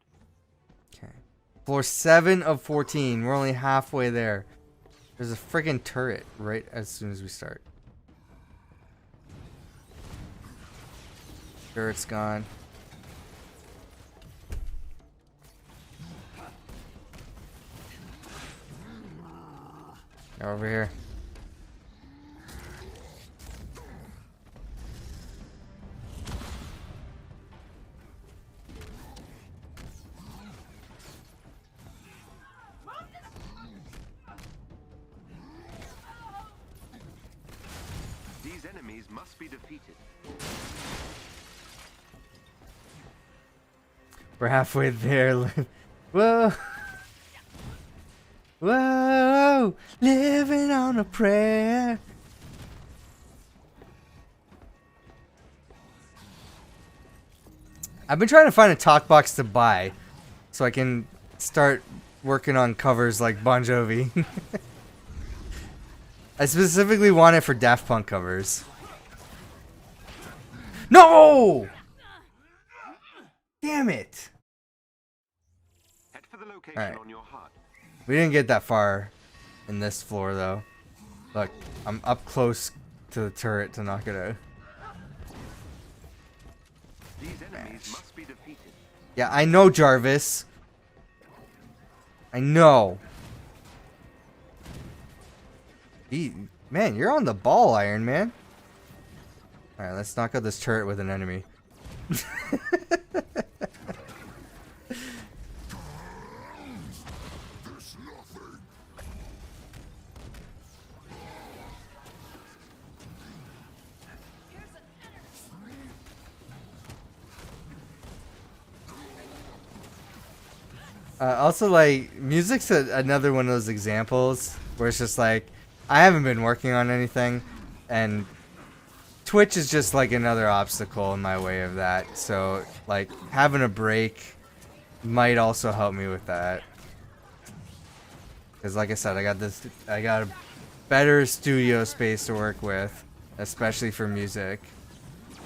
S1: Okay. Floor 7 of 14. We're only halfway there. There's a freaking turret right as soon as we start. Turret's gone. They're over here.
S8: These enemies must be defeated.
S1: We're halfway there. Whoa. Whoa. Living on a prayer. I've been trying to find a talk box to buy so I can start working on covers like Bon Jovi. I specifically want it for Daft Punk covers. No! Damn it!
S8: Head for the location
S1: Alright.
S8: on your HUD.
S1: We didn't get that far in this floor though. Look, I'm up close to the turret to knock it out.
S8: These enemies must be defeated.
S1: Yeah, I know, Jarvis. I know. Man, you're on the ball, Iron Man. Alright, let's knock out this turret with an enemy. Also, like, music's another one of those examples where it's just like, I haven't been working on anything, and Twitch is just like another obstacle in my way of that. So, like, having a break might also help me with that. Because, like I said, I got a better studio space to work with, especially for music.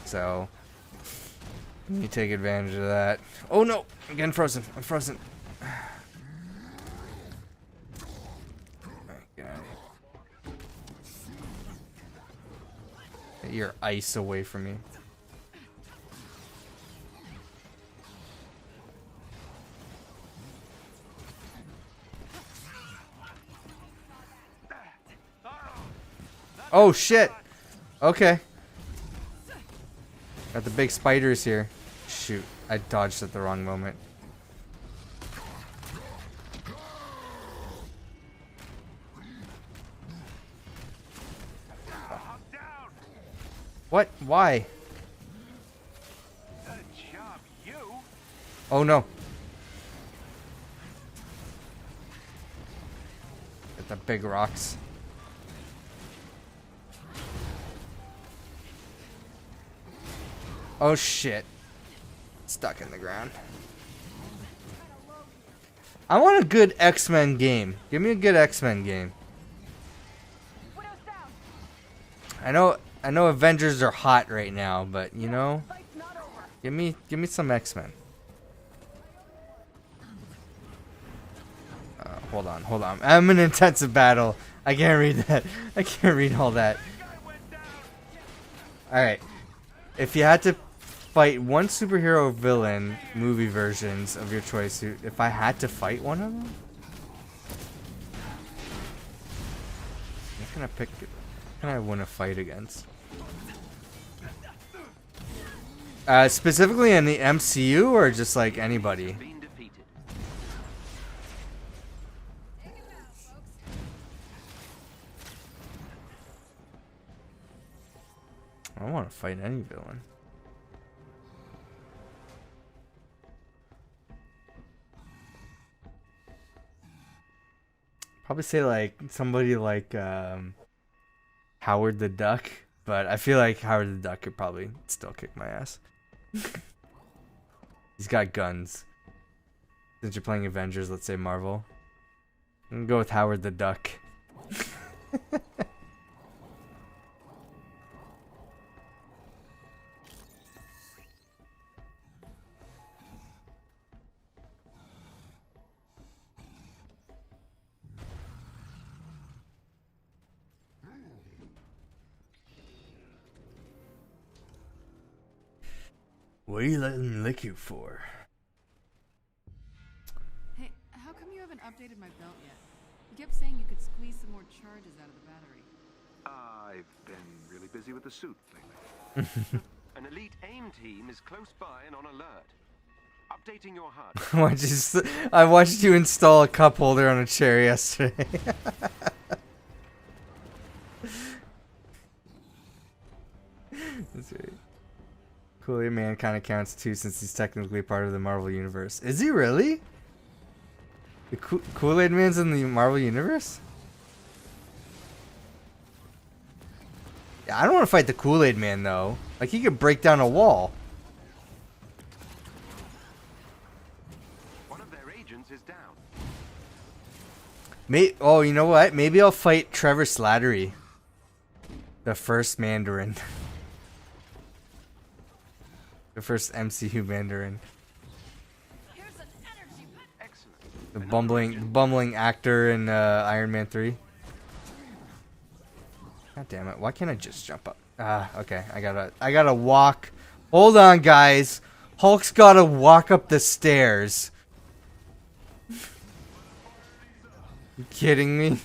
S1: So, you take advantage of that. Oh no! I'm getting frozen. I'm frozen. Get your ice away from me. Oh shit! Okay. Got the big spiders here. Shoot, I dodged at the wrong moment. What? Why? Oh no. Get the big rocks. Oh shit. Stuck in the ground. I want a good X-Men game. Give me a good X-Men game. I know Avengers are hot right now, but you know, give me some X-Men. Hold on. I'm in intensive battle. I can't read that. I can't read all that. Alright. If you had to fight one superhero villain movie versions of your choice, if I had to fight one of them, what can I pick? What can I want to fight against? Specifically in the MCU or just like anybody? I don't want to fight any villain. Probably say like somebody like Howard the Duck, but I feel like Howard the Duck could probably still kick my ass. He's got guns. Since you're playing Avengers, let's say Marvel. I'm gonna go with Howard the Duck. What are you letting me lick you for?
S10: Hey, how come you haven't updated my belt yet? You kept saying you could squeeze some more charges out of the battery.
S8: I've been really busy with the suit lately. An elite AIM team is close by and on alert. Updating your HUD.
S1: I watched you install a cup holder on a chair yesterday. That's right. Kool-Aid Man kind of counts too, since he's technically part of the Marvel Universe. Is he really? The Kool-Aid Man's in the Marvel Universe? Yeah, I don't want to fight the Kool-Aid Man though. Like, he could break down a wall.
S8: One of their agents is down.
S1: Oh, you know what? Maybe I'll fight Trevor Slattery, the first Mandarin. The first MCU Mandarin. The bumbling actor in Iron Man 3. God damn it! Why can't I just jump up? Okay. I gotta walk. Hold on, guys. Hulk's gotta walk up the stairs. You kidding me?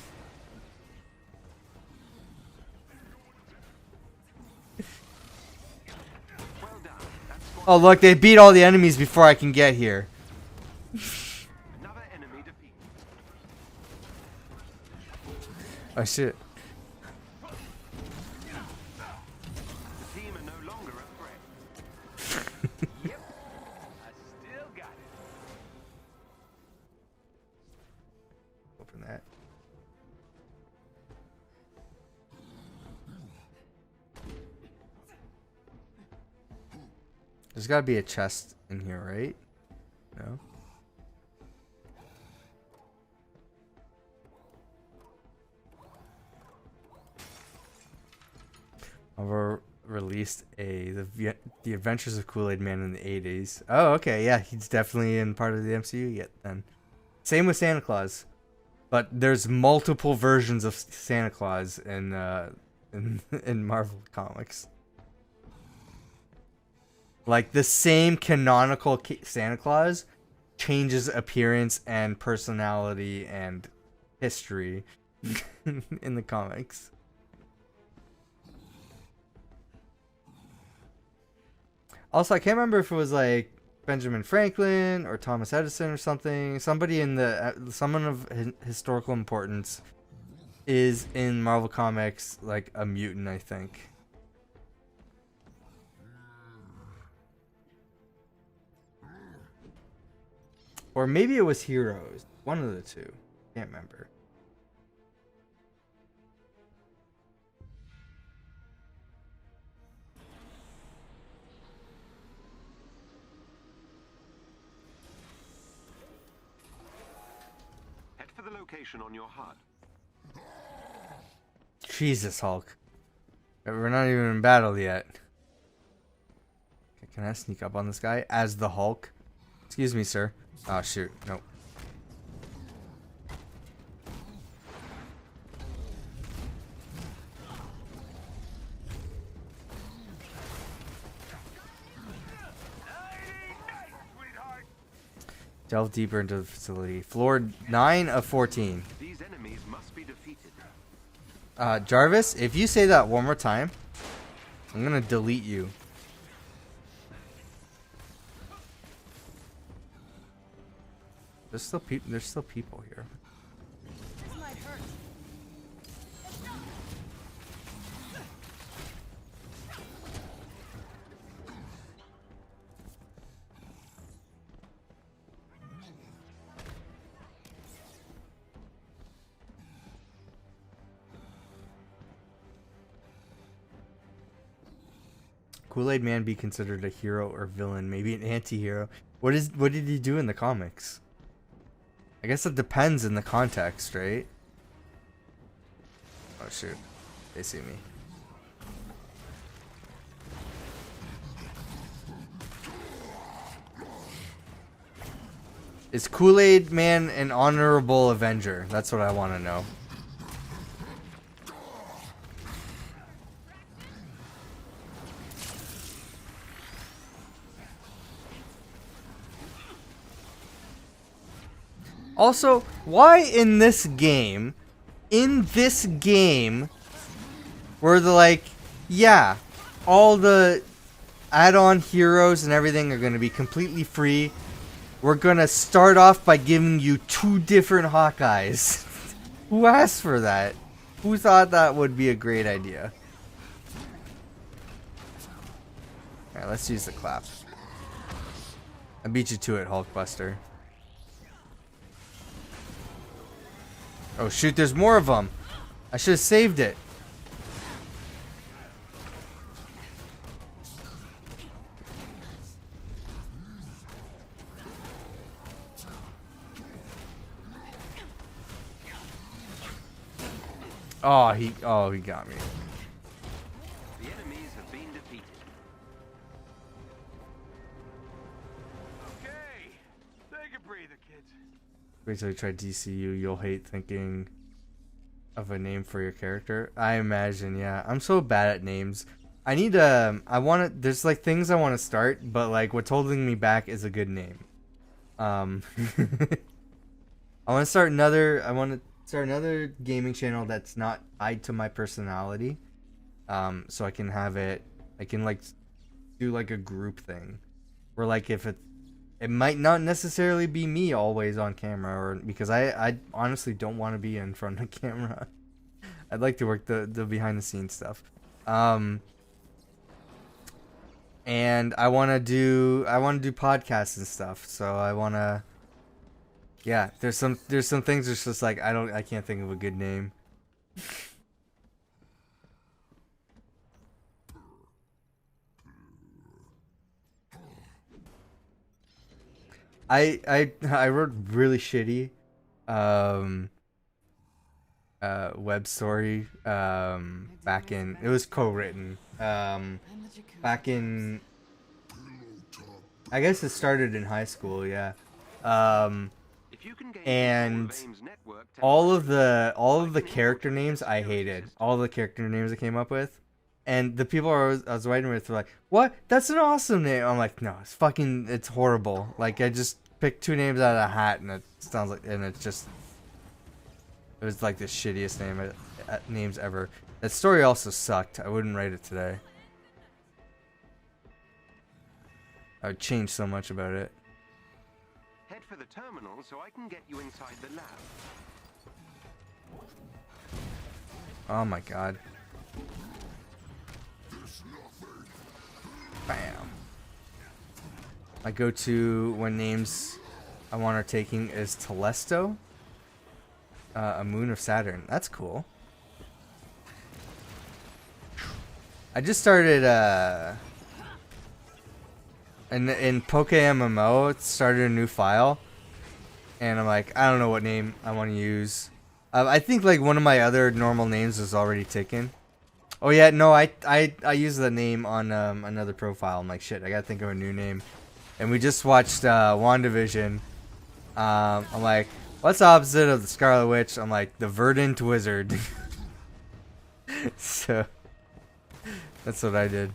S1: Oh look, they beat all the enemies before I can get here.
S8: Another enemy defeated.
S1: Oh shit.
S8: The team are no longer a threat. Yep. I still got
S1: There's gotta be a chest in here, right? No? Marvel released the Adventures of Kool-Aid Man in the 80s. Oh, okay, yeah, he's definitely in part of the MCU yet then. Same with Santa Claus. But there's multiple versions of Santa Claus in Marvel Comics. Like the same canonical Santa Claus changes appearance and personality and history in the comics. Also, I can't remember if it was like Benjamin Franklin or Thomas Edison or something. Somebody in someone of historical importance is in Marvel Comics like a mutant, I think. Or maybe it was Heroes. One of the two. Can't remember.
S8: Head for the location on your HUD.
S1: Jesus, Hulk. We're not even in battle yet. Okay, can I sneak up on this guy as the Hulk? Excuse me, sir. Oh, shoot. Nope. Delve deeper into the facility. Floor 9 of 14.
S8: These enemies must be defeated.
S1: Jarvis, if you say that one more time, I'm gonna delete you. There's still people here.
S10: This might hurt.
S1: Kool-Aid Man be considered a hero or villain? Maybe an anti-hero. What did he do in the comics? I guess it depends in the context, right? Oh shoot. They see me. Is Kool-Aid Man an honorable Avenger? That's what I want to know. Also, why in this game, where they're like, yeah, all the add-on heroes and everything are going to be completely free. We're going to start off by giving you 2 different Hawkeyes. Who asked for that? Who thought that would be a great idea? Alright, let's use the clap. I beat you to it, Hulkbuster. Oh shoot, there's more of them. I should have saved it. Oh, he got me.
S8: The enemies have been defeated. Okay, take a breather, kids.
S1: Wait till you try DCU. You'll hate thinking of a name for your character. I imagine, yeah. I'm so bad at names. I need there's like things I want to start, but like what's holding me back is a good name. I want to start another gaming channel that's not tied to my personality. So I can like do like a group thing where like if it might not necessarily be me always on camera, or because I honestly don't want to be in front of camera. I'd like to work the behind the scenes stuff. And I want to do podcasts and stuff. So yeah, there's some things that's just like I can't think of a good name. I wrote really shitty web story back in, it was co-written back in, I guess it started in high school, yeah.
S8: If you can gain
S1: And
S8: control of AIM's network
S1: all of
S8: temporarily,
S1: the character names I hated. All the character names I came up with. And the people I was writing with were like, "What? That's an awesome name." I'm like, "No, it's horrible." Like, I just picked two names out of a hat, and it sounds like, and it was like the shittiest names ever. That story also sucked. I wouldn't write it today. I would change so much about it.
S8: head for the terminal so I can get you inside the lab.
S1: Oh my god. Bam. My go-to when names I want are taking is Telesto. A moon of Saturn. That's cool. I just started in Poke MMO, it started a new file. And I'm like, I don't know what name I want to use. I think like one of my other normal names is already taken. Oh yeah, no, I use the name on another profile. I'm like, shit, I gotta think of a new name. And we just watched WandaVision. I'm like, what's the opposite of the Scarlet Witch? I'm like, the Verdant Wizard. So that's what I did.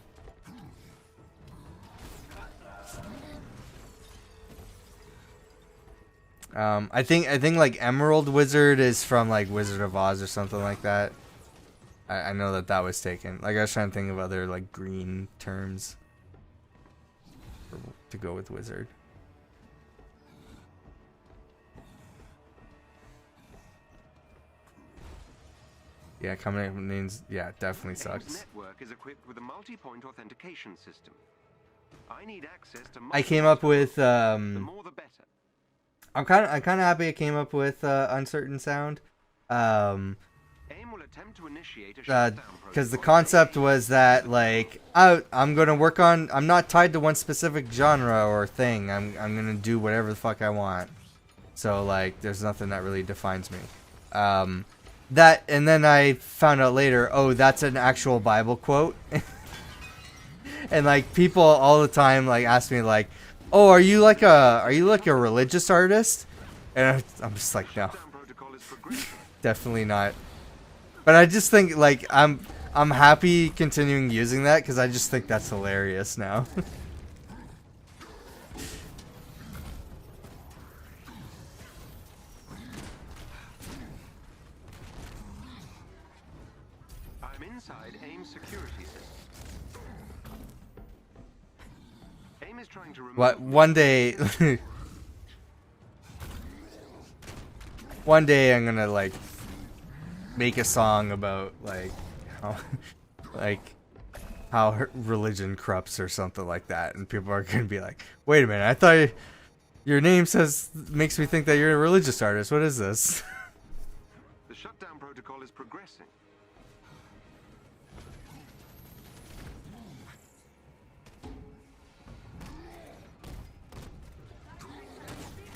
S1: I think like Emerald Wizard is from like Wizard of Oz or something like that. I know that was taken. Like, I was trying to think of other like green terms to go with wizard. Yeah, coming up with names, yeah, definitely sucks.
S8: AIM's network is equipped with a multi-point authentication system. I need access to
S1: I came up with
S8: the more the better.
S1: I'm kind of happy I came up with Uncertain Sound.
S8: AIM will attempt to initiate a shutdown
S1: because the
S8: protocol.
S1: concept was that like I'm gonna work on, I'm not tied to one specific genre or thing. I'm gonna do whatever the fuck I want. So like there's nothing that really defines me. That, and then I found out later, oh, that's an actual Bible quote. And like people all the time like ask me like, oh, are you like a religious artist? And I'm just like, no, definitely not. But I just think like I'm happy continuing using that because I just think that's hilarious now.
S8: I'm inside AIM security system. AIM is trying to remove
S1: One day I'm gonna like make a song about like how religion corrupts or something like that, and people are gonna be like, wait a minute, I thought your name makes me think that you're a religious artist. What is this?
S8: the shutdown protocol is progressing.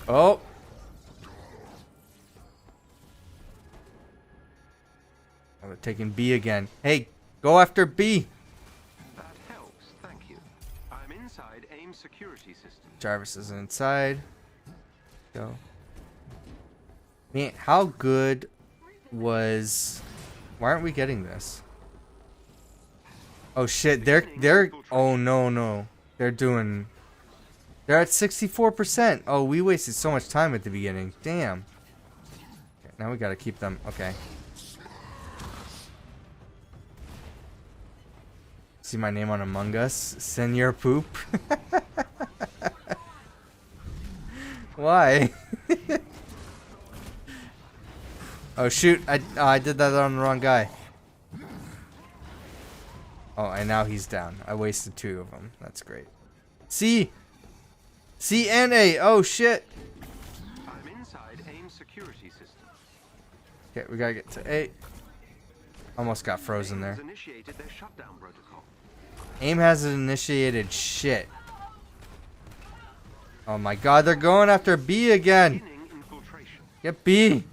S1: Oh. Oh, they're taking B again. Hey, go after B.
S8: That helps, thank you. I'm inside AIM security system.
S1: Jarvis is inside. Go. Man, how good was... Why aren't we getting this? Oh shit, they're... Oh no. They're at 64%. Oh, we wasted so much time at the beginning. Damn. Okay, now we gotta keep them. Okay. See my name on Among Us? Senor Poop? Why? Oh shoot, I did that on the wrong guy. Oh, and now he's down. I wasted 2 of them. That's great. C and A. Oh shit.
S8: I'm inside AIM security system.
S1: Okay, we gotta get to A. Almost got frozen
S8: AIM
S1: there.
S8: has initiated their shutdown protocol.
S1: AIM hasn't initiated shit. Oh my god, they're going after B again.
S8: Beginning infiltration.
S1: Get B.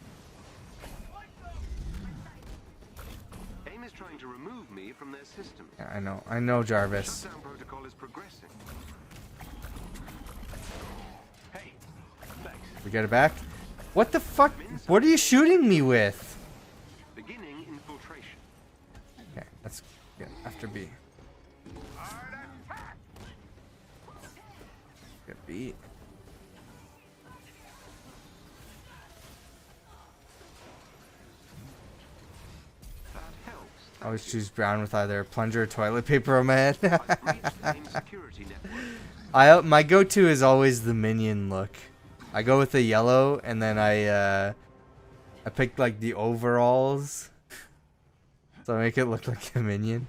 S8: AIM is trying to remove me from their system.
S1: Yeah, I know, Jarvis.
S8: Shutdown protocol is progressing. Hey, thanks.
S1: We get it back. What the fuck? What are you shooting me with?
S8: Beginning infiltration.
S1: Okay, let's get after B. Get B.
S8: That helps.
S1: Always choose brown with either plunger or toilet paper on my head.
S8: I've breached the AIM security network.
S1: My go-to is always the minion look. I go with the yellow, and then I pick like the overalls, so I make it look like a minion.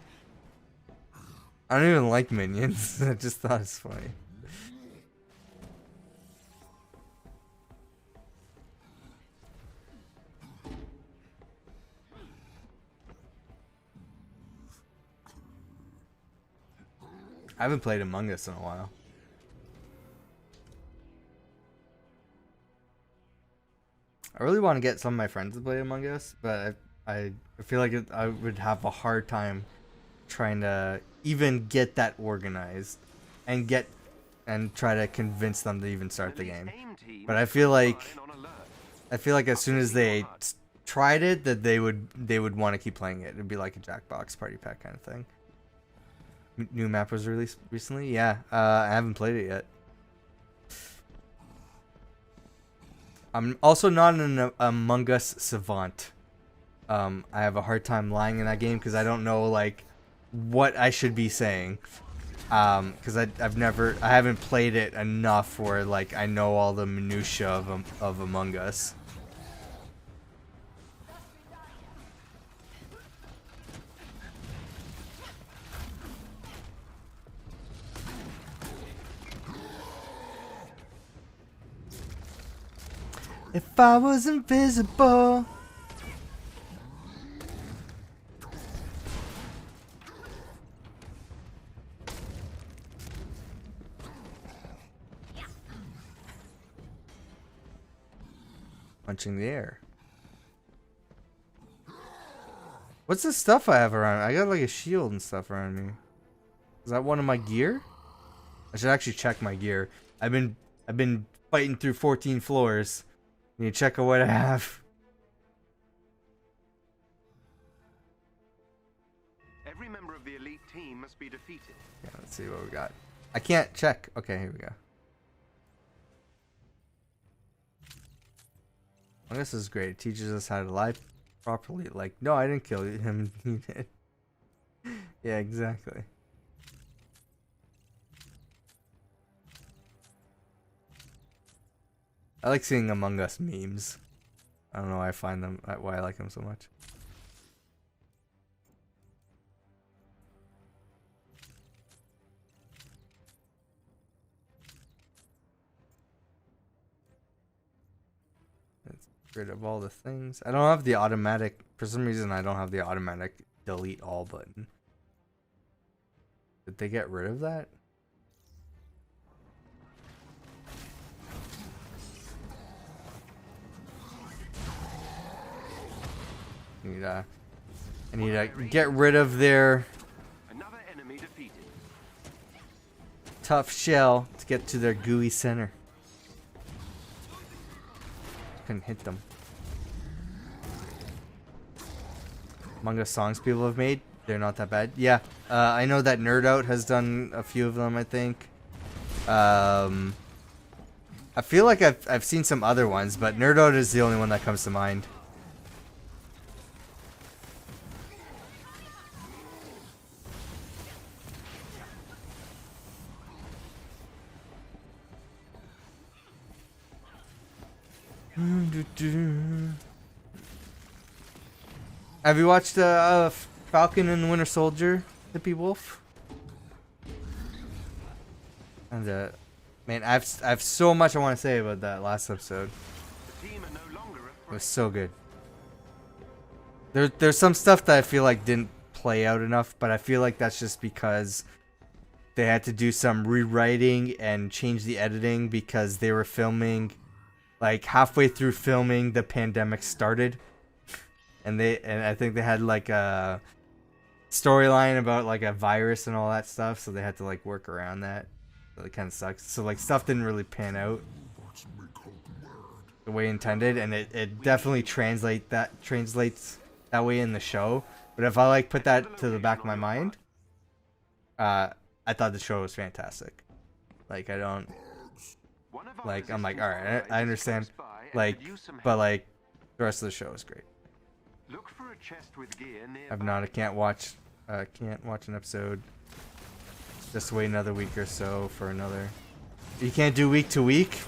S1: I don't even like minions. I just thought it's funny. I haven't played Among Us in a while. I really want to get some of my friends to play Among Us, but I feel like I would have a hard time trying to even get that organized and try to convince them to even start the game. But I feel like as soon as they tried it, that they would want to keep playing it. It'd be like a Jackbox party pack kind of thing. New map was released recently. Yeah, I haven't played it yet. I'm also not an Among Us savant. I have a hard time lying in that game because I don't know like what I should be saying. Because I haven't played it enough where like I know all the minutia of Among Us. If I was invisible. Punching the air. What's the stuff I have around? I got like a shield and stuff around me. Is that one of my gear? I should actually check my gear. I've been fighting through 14 floors. Need to check out what I have.
S8: Every member of the elite team must be defeated.
S1: Yeah, let's see what we got. I can't check. Okay, here we go. Well, this is great. It teaches us how to lie properly. Like, no, I didn't kill him. You did. Yeah, exactly. I like seeing Among Us memes. I don't know why why I like them so much. Let's get rid of all the things. I don't have the automatic, for some reason I don't have the automatic delete all button. Did they get rid of that? I need to get rid of their
S8: Another enemy defeated.
S1: tough shell to get to their gooey center. Couldn't hit them. Among Us songs people have made, they're not that bad. Yeah, I know that Nerd Out has done a few of them, I think. I feel like I've seen some other ones, but Nerd Out is the only one that comes to mind. Have you watched Falcon and the Winter Soldier, Hippie Wolf? And man, I've so much I want to say about that last episode.
S8: The team are no longer
S1: It was so good. There's some stuff that I feel like didn't play out enough, but I feel like that's just because they had to do some rewriting and change the editing because they were filming, like halfway through filming, the pandemic started, and I think they had like a storyline about like a virus and all that stuff, so they had to like work around that. So it kind of sucks. So like stuff didn't really pan out the way intended, and it definitely translates that way in the show. But if I like put that to the back of my mind, I thought the show was fantastic. Like I don't like I'm like, all right, I understand, like, but like the rest of the show is great.
S8: Look for a chest with gear nearby.
S1: I can't watch an episode. Just wait another week or so for another. You can't do week to week.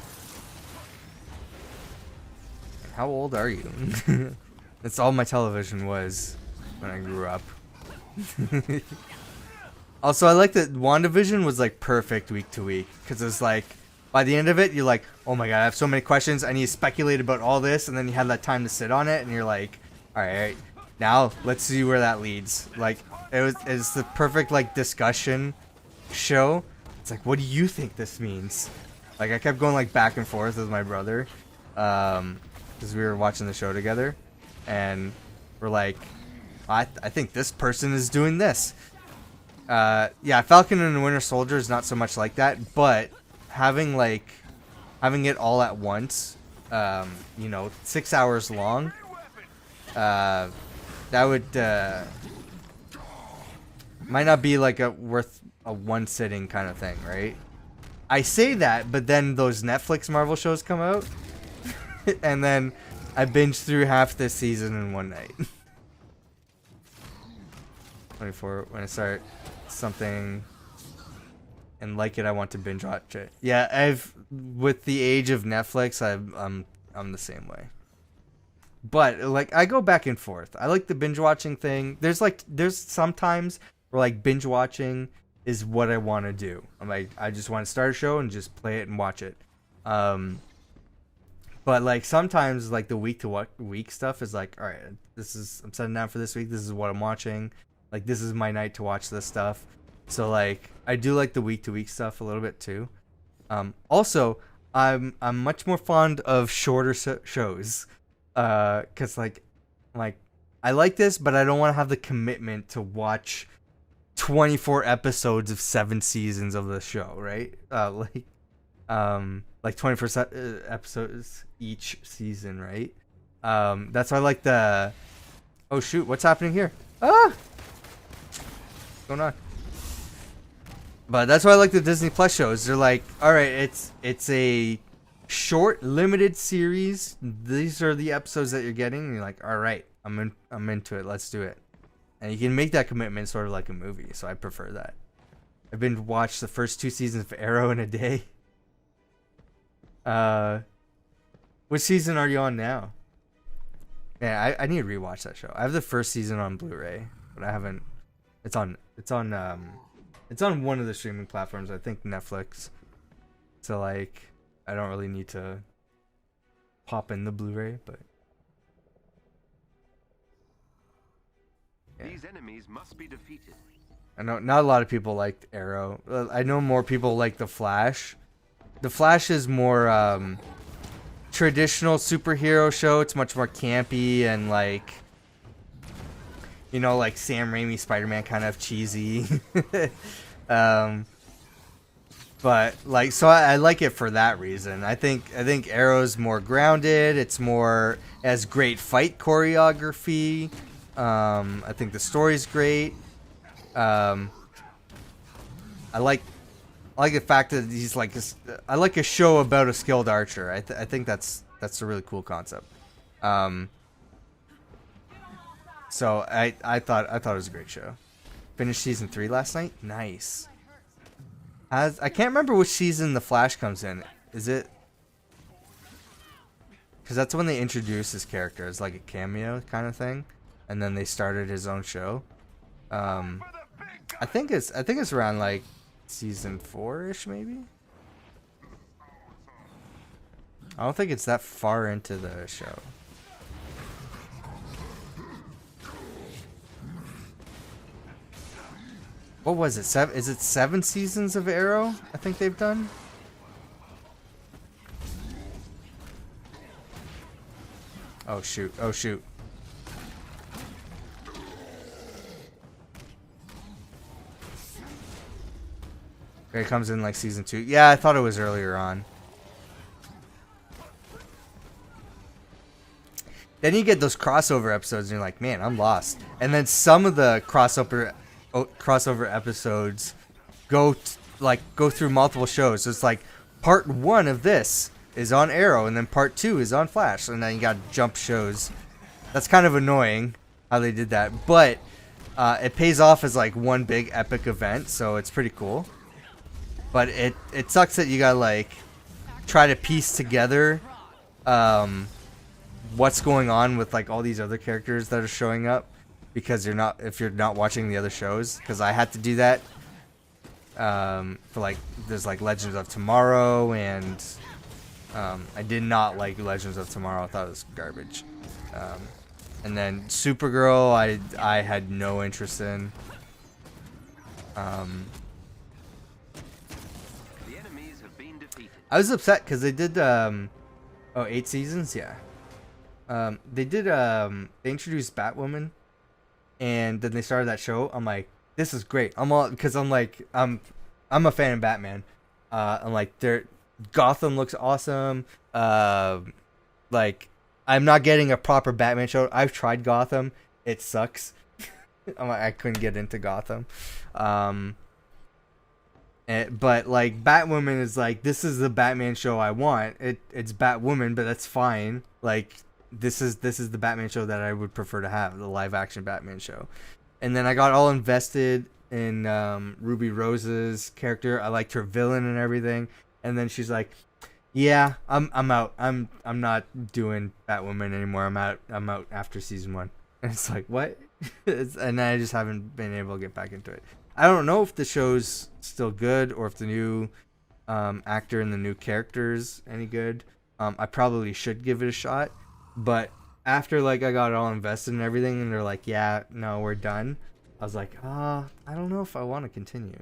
S1: How old are you? That's all my television was when I grew up. Also, I like that WandaVision was like perfect week to week, because it's like by the end of it, you're like, oh my god, I have so many questions. I need to speculate about all this, and then you have that time to sit on it, and you're like, all right, now let's see where that leads. Like it's the perfect like discussion show. It's like, what do you think this means? Like I kept going like back and forth with my brother, because we were watching the show together, and we're like, I think this person is doing this. Yeah, Falcon and the Winter Soldier is not so much like that, but having it all at once, 6 hours long, that would might not be like worth a one sitting kind of thing, right? I say that, but then those Netflix Marvel shows come out, and then I binge through half this season in one night. 24 when I start something and like it, I want to binge watch it. Yeah, with the age of Netflix, I'm the same way. But like I go back and forth. I like the binge watching thing. There's sometimes where like binge watching is what I want to do. I'm like, I just want to start a show and just play it and watch it. But like sometimes like the week to week stuff is like, all right, I'm setting down for this week. This is what I'm watching. Like this is my night to watch this stuff. So like I do like the week to week stuff a little bit too. Also, I'm much more fond of shorter shows. Cause like I like this, but I don't want to have the commitment to watch 24 episodes of 7 seasons of the show, right? Like 24 episodes each season, right? That's why I like the. Oh shoot! What's happening here? Ah! What's going on? But that's why I like the Disney Plus shows. They're like, all right, it's a short, limited series. These are the episodes that you're getting. And you're like, all right, I'm into it. Let's do it. And you can make that commitment sort of like a movie. So I prefer that. I've been watched the first 2 seasons of Arrow in a day. Which season are you on now? Yeah, I need to rewatch that show. I have the first season on Blu-ray, but I haven't. It's on one of the streaming platforms. I think Netflix. So like, I don't really need to pop in the Blu-ray, but yeah.
S8: These enemies must be defeated.
S1: I know not a lot of people liked Arrow. I know more people like The Flash. The Flash is more traditional superhero show. It's much more campy and like, like Sam Raimi Spider-Man kind of cheesy. But like, so I like it for that reason. I think Arrow's more grounded. It has great fight choreography. I think the story's great. I like the fact that he's like I like a show about a skilled archer. I think that's a really cool concept. So I thought it was a great show. Finished season 3 last night. Nice. I can't remember which season The Flash comes in. Is it? Because that's when they introduced his character as like a cameo kind of thing, and then they started his own show. I think it's around like season 4-ish maybe. I don't think it's that far into the show. What was it? Is it 7 seasons of Arrow? I think they've done. Oh shoot! Oh shoot! It comes in like season 2. Yeah, I thought it was earlier on. Then you get those crossover episodes, and you're like, man, I'm lost. And then some of the crossover episodes go through multiple shows. So it's like part 1 of this is on Arrow, and then part 2 is on Flash, and then you got jump shows. That's kind of annoying how they did that, but it pays off as like one big epic event, so it's pretty cool. But it sucks that you gotta like try to piece together what's going on with like all these other characters that are showing up, because if you're not watching the other shows. Because I had to do that for like there's like Legends of Tomorrow, and I did not like Legends of Tomorrow. I thought it was garbage. And then Supergirl, I had no interest in. I was upset because they did 8 seasons, yeah. They introduced Batwoman, and then they started that show. I'm like, this is great. I'm a fan of Batman. I'm like, Gotham looks awesome. Like, I'm not getting a proper Batman show. I've tried Gotham. It sucks. I couldn't get into Gotham. But like Batwoman is like, this is the Batman show I want. It's Batwoman, but that's fine. Like this is the Batman show that I would prefer to have, the live action Batman show. And then I got all invested in Ruby Rose's character. I liked her villain and everything. And then she's like, yeah, I'm out. I'm not doing Batwoman anymore. I'm out after season 1. And it's like, what? And I just haven't been able to get back into it. I don't know if the show's still good or if the new actor and the new character's any good. I probably should give it a shot, but after like I got all invested in everything and they're like, yeah, no, we're done, I was like, I don't know if I want to continue.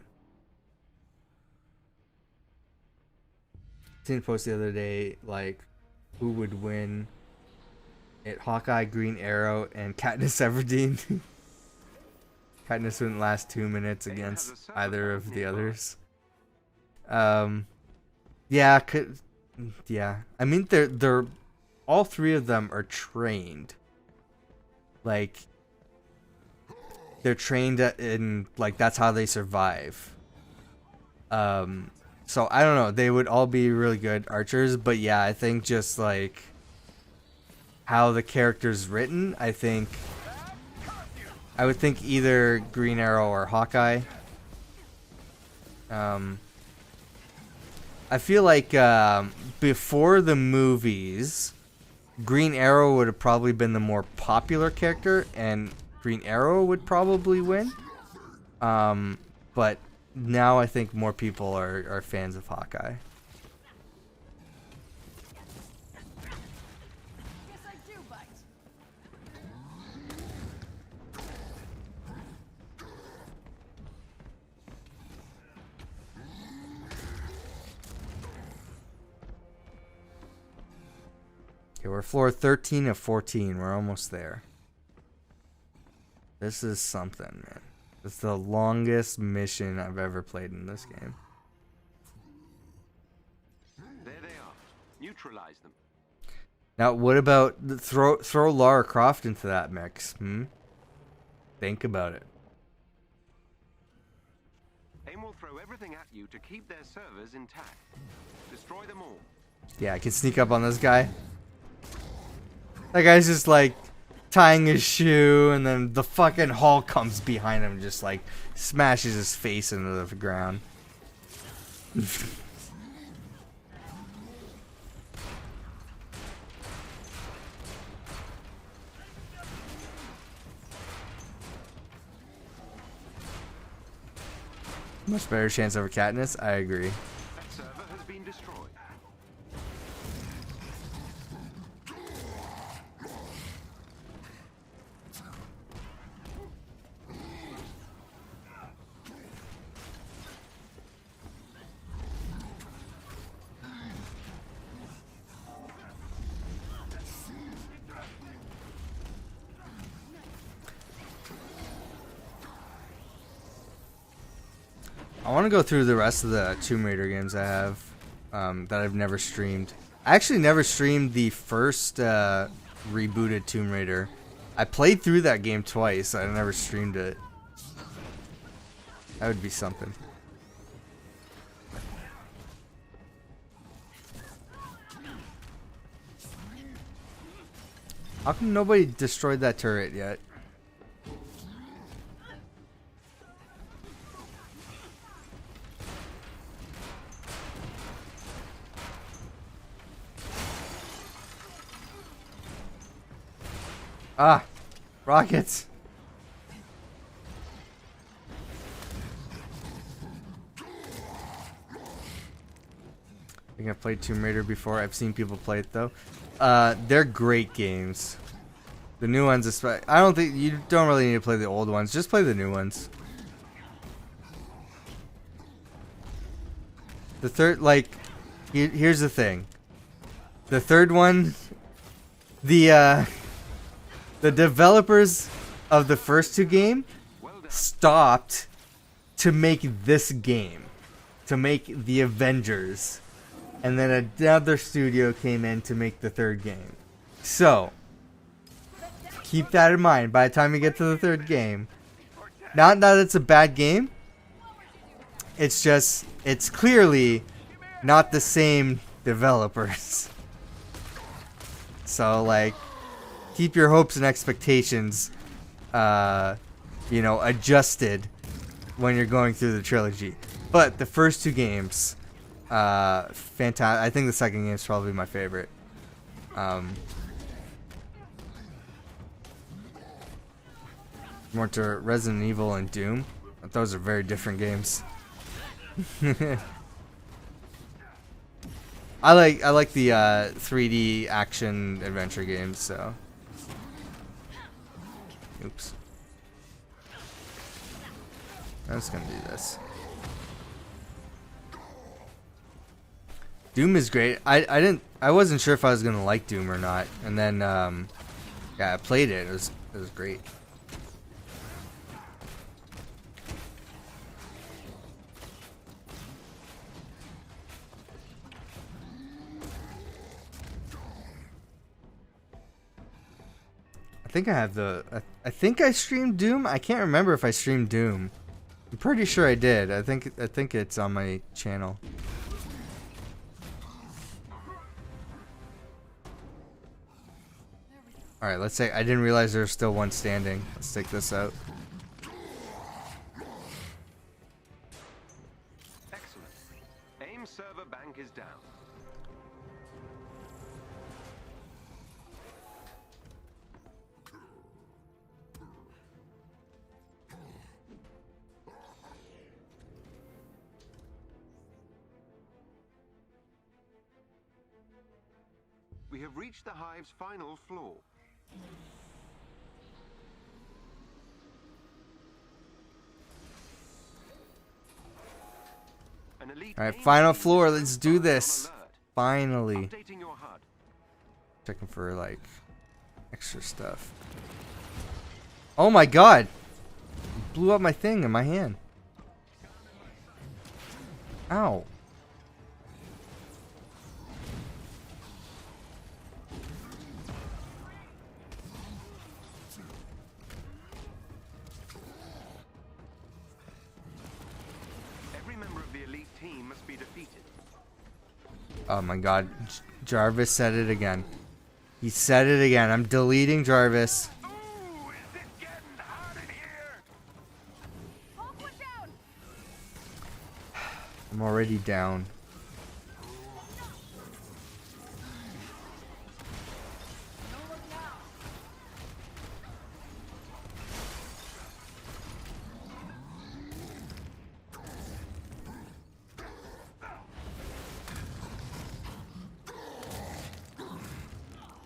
S1: Seen a post the other day like who would win it, Hawkeye, Green Arrow, and Katniss Everdeen. Katniss wouldn't last 2 minutes against either of the others. Yeah, I mean, they're all 3 of them are trained. Like, they're trained in like that's how they survive. So I don't know. They would all be really good archers, but yeah, I think just like how the character's written, I would think either Green Arrow or Hawkeye. I feel like before the movies, Green Arrow would have probably been the more popular character, and Green Arrow would probably win. But now I think more people are fans of Hawkeye. Okay, we're floor 13 of 14. We're almost there. This is something, man. It's the longest mission I've ever played in this game.
S8: There they are. Neutralize them.
S1: Now, what about throw Lara Croft into that mix? Think about it.
S8: AIM will throw everything at you to keep their servers intact. Destroy them all.
S1: Yeah, I can sneak up on this guy. That guy's just like tying his shoe, and then the fucking Hulk comes behind him and just like smashes his face into the ground. Much better chance over Katniss, I agree.
S8: That server has been destroyed.
S1: I want to go through the rest of the Tomb Raider games I have that I've never streamed. I actually never streamed the first rebooted Tomb Raider. I played through that game twice. I never streamed it. That would be something. How come nobody destroyed that turret yet? Ah, rockets. I think I've played Tomb Raider before. I've seen people play it though. They're great games. The new ones, especially. I don't think you don't really need to play the old ones. Just play the new ones. The third, like, here's the thing. The third one, the developers of the first two games stopped to make this game, to make the Avengers, and then another studio came in to make the third game. So keep that in mind by the time you get to the third game. Not that it's a bad game. It's just, it's clearly not the same developers. So, like, keep your hopes and expectations, you know, adjusted when you're going through the trilogy. But the first two games, fantastic. I think the second game is probably my favorite. More to Resident Evil and Doom. Those are very different games. I like the 3D action adventure games, so. Oops. I'm just gonna do this. Doom is great. I wasn't sure if I was gonna like Doom or not, and then yeah, I played it. It was great. I think I have I think I streamed Doom. I can't remember if I streamed Doom. I'm pretty sure I did. I think it's on my channel. All right, let's say I didn't realize there's still one standing. Let's take this out.
S8: Excellent. AIM server bank is down. We have reached the hive's final floor.
S1: All right, final floor. Let's do this. Finally. Checking for like extra stuff. Oh my god! Blew up my thing in my hand. Ow. Oh my god, Jarvis said it again. He said it again. I'm deleting Jarvis.
S8: Ooh, is it getting hot in here?
S1: I'm already down.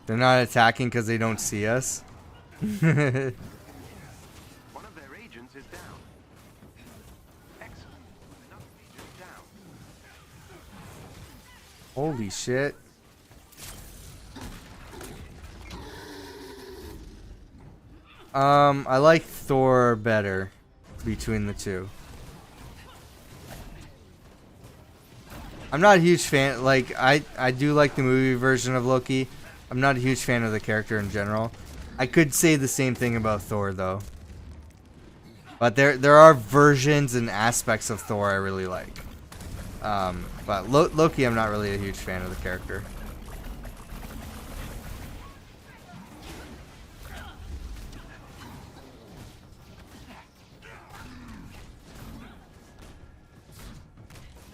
S1: They're not attacking because they don't see us.
S8: One of their agents is down. Excellent. Another agent down.
S1: Holy shit. I like Thor better between the two. I'm not a huge fan. Like I do like the movie version of Loki. I'm not a huge fan of the character in general. I could say the same thing about Thor though. But there are versions and aspects of Thor I really like. But Loki, I'm not really a huge fan of the character.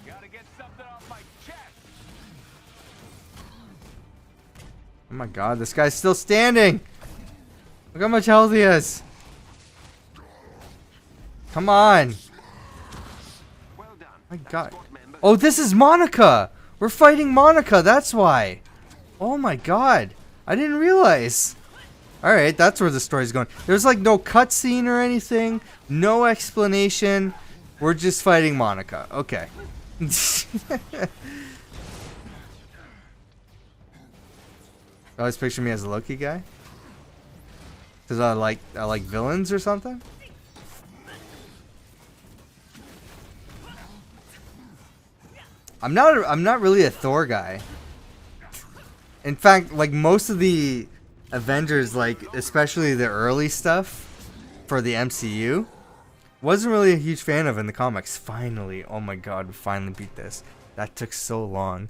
S8: Gotta get something off my chest.
S1: Oh my god, this guy's still standing! Look how much health he has! Come on!
S8: Well done.
S1: My god. Oh, this is Monica! We're fighting Monica, that's why! Oh my god. I didn't realize. Alright, that's where the story's going. There's like no cutscene or anything. No explanation. We're just fighting Monica. Okay. Always picture me as a Loki guy? Cause I like villains or something? I'm not really a Thor guy. In fact, like most of the Avengers, like especially the early stuff for the MCU, wasn't really a huge fan of in the comics. Finally, oh my god, we finally beat this. That took so long.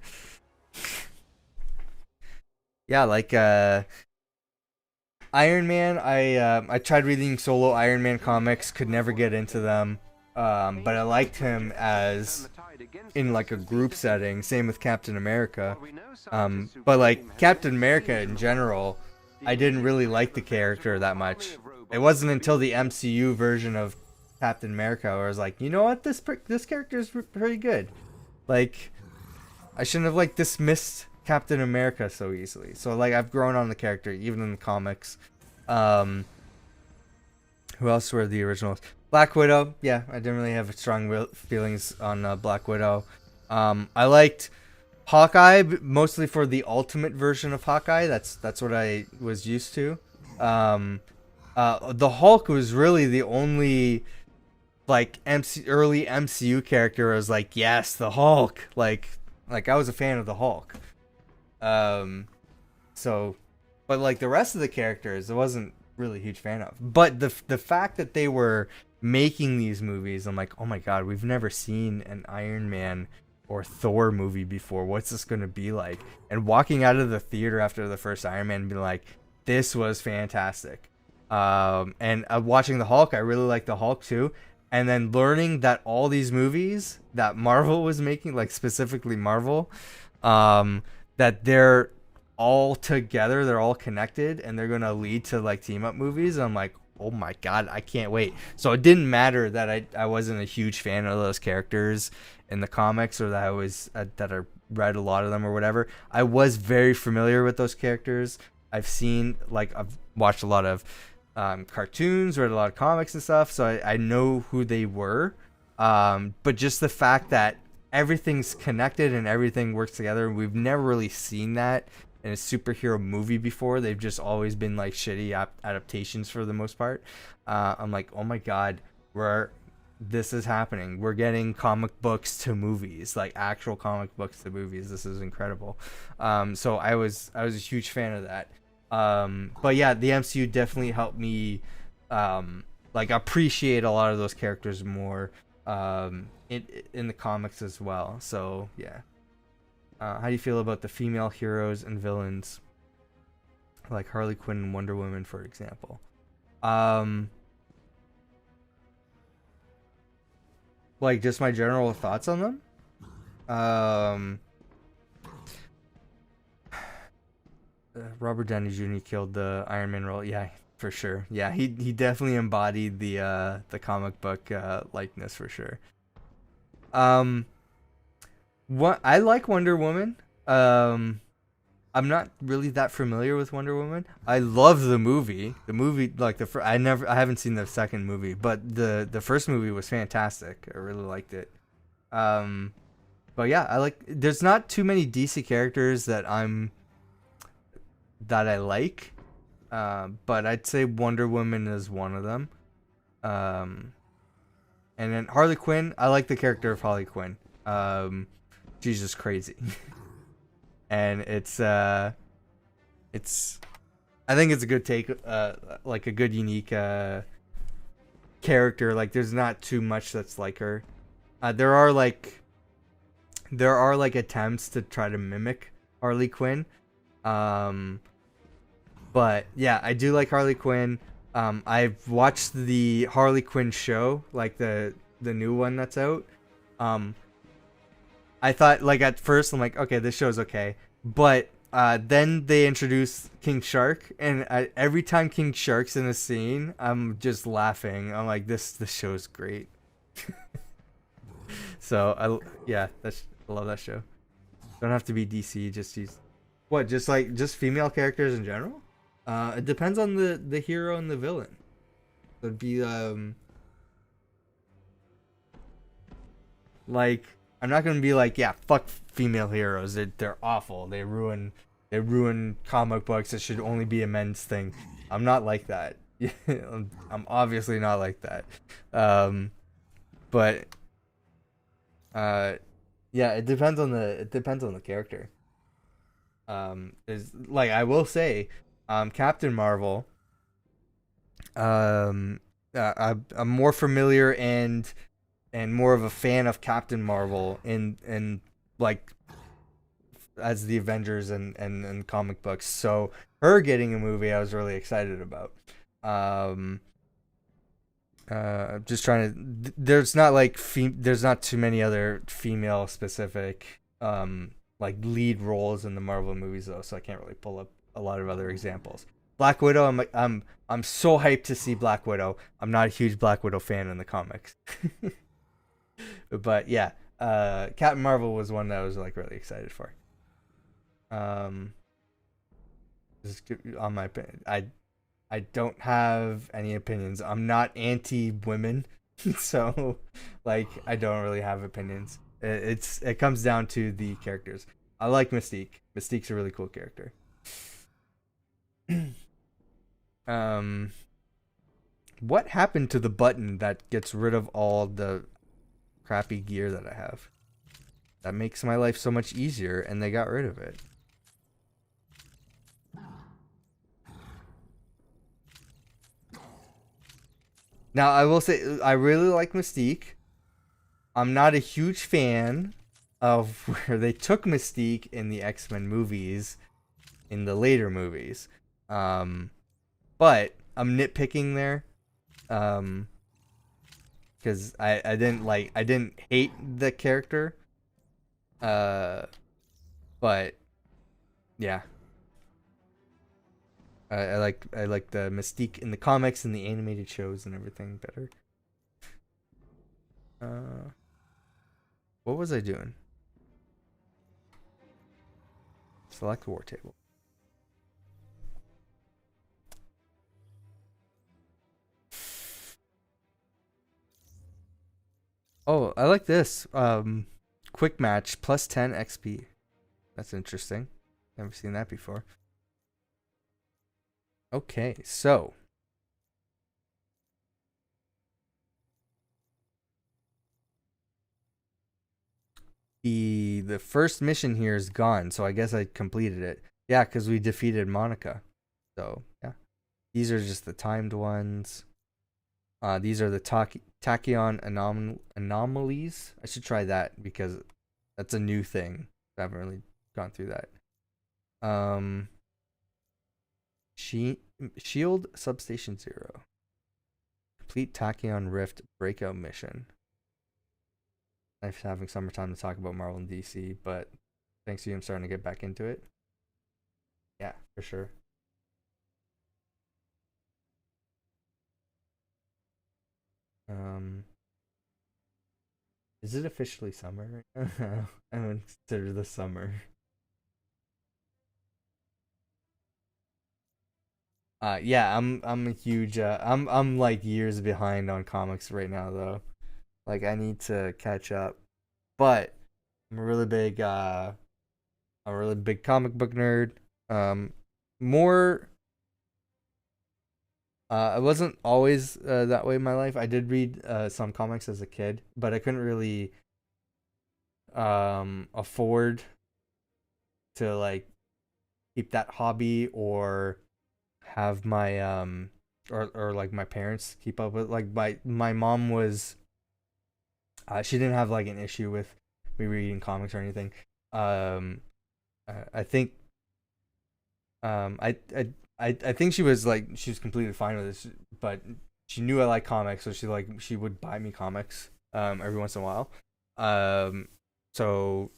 S1: Yeah, like Iron Man, I tried reading solo Iron Man comics, could never get into them. But I liked him as in like a group setting. Same with Captain America. But like Captain America in general, I didn't really like the character that much. It wasn't until the MCU version of Captain America where I was like, you know what, this character is pretty good. Like, I shouldn't have like dismissed Captain America so easily. So like I've grown on the character even in the comics. Who else were the originals? Black Widow, yeah, I didn't really have strong feelings on Black Widow. I liked Hawkeye mostly for the ultimate version of Hawkeye. That's what I was used to. The Hulk was really the only like early MCU character where I was like, yes, the Hulk. Like I was a fan of the Hulk. So, but like the rest of the characters, I wasn't really a huge fan of. But the fact that they were making these movies, I'm like, oh my god, we've never seen an Iron Man or Thor movie before. What's this gonna be like? And walking out of the theater after the first Iron Man and being like, this was fantastic. And watching the Hulk, I really like the Hulk too. And then learning that all these movies that Marvel was making, like specifically Marvel, that they're all together, they're all connected, and they're gonna lead to like team up movies. I'm like, oh my god, I can't wait. So it didn't matter that I wasn't a huge fan of those characters in the comics, or that I read a lot of them or whatever. I was very familiar with those characters. I've watched a lot of cartoons, read a lot of comics and stuff, so I know who they were. But just the fact that everything's connected and everything works together, we've never really seen that in a superhero movie before. They've just always been like shitty adaptations for the most part. I'm like, oh my god, this is happening. We're getting comic books to movies, like actual comic books to movies. This is incredible. So I was a huge fan of that. But yeah, the MCU definitely helped me like appreciate a lot of those characters more in the comics as well. So yeah. How do you feel about the female heroes and villains like Harley Quinn and Wonder Woman, for example? Like just my general thoughts on them. Robert Downey Jr. killed the Iron Man role. Yeah, for sure. Yeah, he definitely embodied the comic book likeness for sure. What I like Wonder Woman. I'm not really that familiar with Wonder Woman. I love the movie. The movie, like I haven't seen the second movie, but the first movie was fantastic. I really liked it. But yeah, there's not too many DC characters that I like. But I'd say Wonder Woman is one of them. And then Harley Quinn, I like the character of Harley Quinn. she's just crazy. And I think it's a good take, like a good unique character. Like there's not too much that's like her. There are like attempts to try to mimic Harley Quinn. But yeah, I do like Harley Quinn. I've watched the Harley Quinn show, like the new one that's out. I thought, like, at first I'm like, okay, this show's okay, but then they introduced King Shark, and every time King Shark's in a scene, I'm just laughing. I'm like, this show's great. So I love that show. Don't have to be DC, just female characters in general. It depends on the hero and the villain. It'd be like, I'm not gonna be like, yeah, fuck female heroes. They're awful. They ruin comic books. It should only be a men's thing. I'm not like that. I'm obviously not like that. But yeah, it depends on the character. Is like, I will say, Captain Marvel. I'm more familiar and more of a fan of Captain Marvel in like as the Avengers and comic books. So her getting a movie, I was really excited about. Just trying to. There's not like there's not too many other female specific like lead roles in the Marvel movies though, so I can't really pull up a lot of other examples. Black Widow, I'm so hyped to see Black Widow. I'm not a huge Black Widow fan in the comics. But yeah, Captain Marvel was one that I was like really excited for. Just on my opinion, I don't have any opinions. I'm not anti-women, so like I don't really have opinions. It comes down to the characters. I like Mystique. Mystique's a really cool character. What happened to the button that gets rid of all the crappy gear that I have? That makes my life so much easier, and they got rid of it. Now, I will say, I really like Mystique. I'm not a huge fan of where they took Mystique in the X-Men movies, in the later movies. But I'm nitpicking there. Because I didn't hate the character. But yeah. I like the Mystique in the comics and the animated shows and everything better. What was I doing? Select war table. Oh, I like this. Quick match plus 10 XP. That's interesting. Never seen that before. Okay, so the first mission here is gone, so I guess I completed it. Yeah, because we defeated Monica. So yeah, these are just the timed ones. These are the tachyon anomalies. I should try that because that's a new thing. I haven't really gone through that. Shield Substation 0. Complete Tachyon Rift breakout mission. I'm having summertime to talk about Marvel and DC, but thanks to you, I'm starting to get back into it. Yeah, for sure. Is it officially summer? I don't consider the summer. Yeah, I'm a huge I'm like years behind on comics right now though. Like I need to catch up. But I'm a really big comic book nerd. More I wasn't always that way in my life. I did read some comics as a kid, but I couldn't really afford to like keep that hobby or have my or like my parents keep up with. Like my mom was she didn't have like an issue with me reading comics or anything. I think I think she was completely fine with this, but she knew I like comics, so she would buy me comics every once in a while. So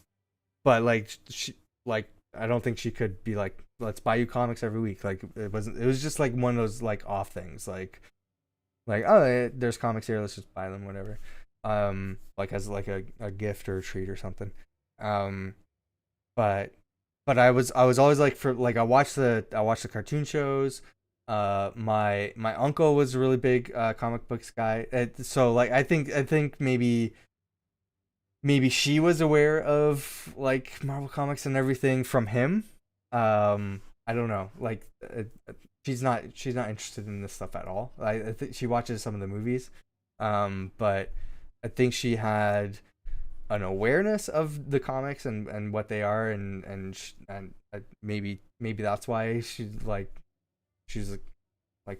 S1: but like she like I don't think she could be like, let's buy you comics every week. Like it was just like one of those like off things, like oh there's comics here, let's just buy them, whatever. Like as like a gift or a treat or something. But I was always like, for like I watched the cartoon shows. My uncle was a really big comic books guy. So like I think maybe she was aware of like Marvel comics and everything from him. I don't know. Like she's not interested in this stuff at all. I think she watches some of the movies. But I think she had an awareness of the comics and what they are, and maybe that's why she's like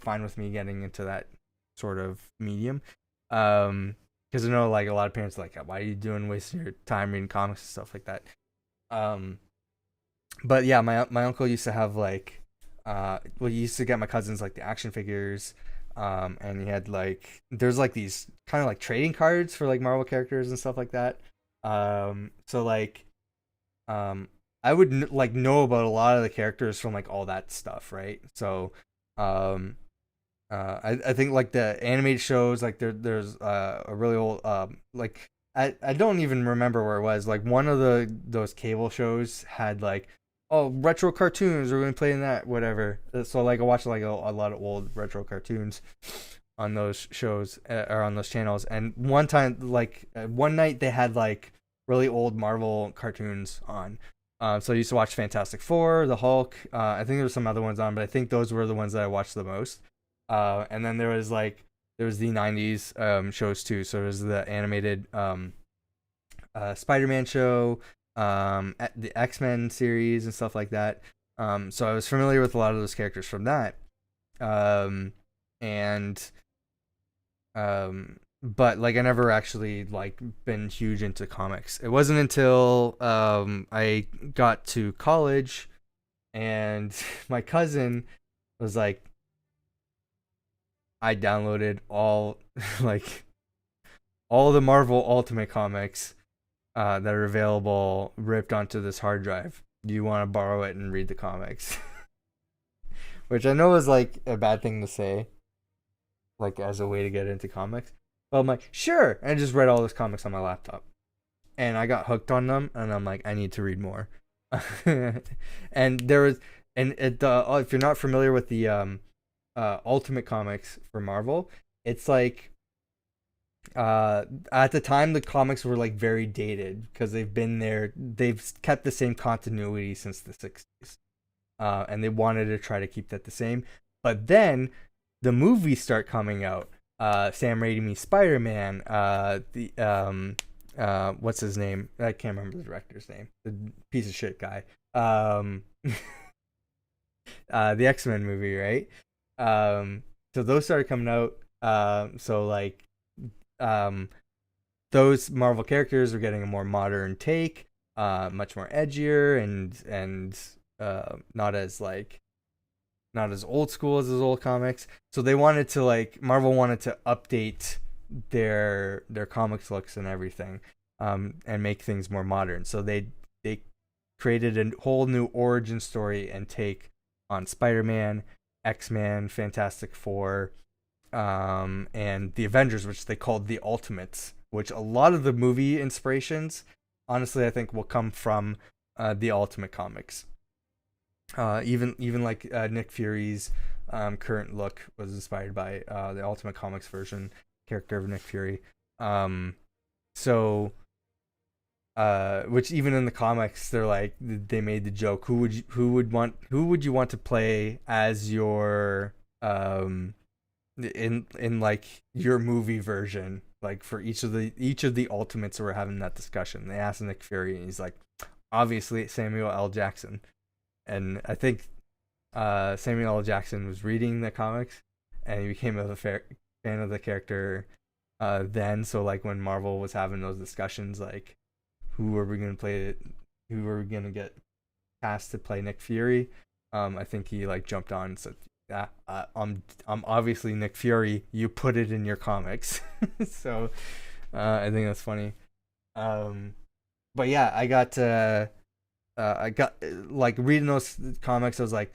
S1: fine with me getting into that sort of medium. Because I know like a lot of parents are like, why are you wasting your time reading comics and stuff like that. But yeah, my uncle used to have like he used to get my cousins like the action figures. And he had like there's like these kind of like trading cards for like Marvel characters and stuff like that. So like I would like know about a lot of the characters from like all that stuff, right? So I think like the animated shows, like there's a really old like I don't even remember where it was. Like one of those cable shows had like, oh, retro cartoons, we're gonna play in that, whatever. So like I watched like a lot of old retro cartoons on those shows or on those channels. And one time, like one night, they had like really old Marvel cartoons on. So I used to watch Fantastic Four, the Hulk. I think there were some other ones on, but I think those were the ones that I watched the most. And then there was the 90s shows too. So there was the animated Spider-Man show, the X-Men series and stuff like that. So I was familiar with a lot of those characters from that. But like I never actually like been huge into comics. It wasn't until I got to college and my cousin was like, I downloaded all like all the Marvel Ultimate comics that are available ripped onto this hard drive. Do you want to borrow it and read the comics? Which I know is like a bad thing to say, like as a way to get into comics. But I'm like, sure. And I just read all those comics on my laptop. And I got hooked on them. And I'm like, I need to read more. And there was, and if you're not familiar with the Ultimate comics for Marvel, it's like, at the time the comics were like very dated because they've kept the same continuity since the 60s. And they wanted to try to keep that the same. But then the movies start coming out. Sam Raimi's Spider-Man, what's his name? I can't remember the director's name. The piece of shit guy. The X-Men movie, right? So those started coming out. So like, those Marvel characters were getting a more modern take, much more edgier and not as old school as those old comics. So they wanted to Marvel wanted to update their comics looks and everything, and make things more modern. So they created a whole new origin story and take on Spider-Man, X-Men, Fantastic Four, and the Avengers, which they called the Ultimates, which a lot of the movie inspirations, honestly, I think will come from the Ultimate comics. Even like Nick Fury's current look was inspired by the Ultimate Comics version character of Nick Fury. So which even in the comics they're like, they made the joke, who would you want to play as your in like your movie version, like for each of the Ultimates who were having that discussion. They asked Nick Fury, and he's like, obviously Samuel L. Jackson, and I think Samuel L. Jackson was reading the comics, and he became a fan of the character then. So like when Marvel was having those discussions, like who are we gonna play? Who are we gonna get cast to play Nick Fury? I think he like jumped on and said, "Yeah, I'm obviously Nick Fury. You put it in your comics." So I think that's funny. But yeah, I got like reading those comics. I was like,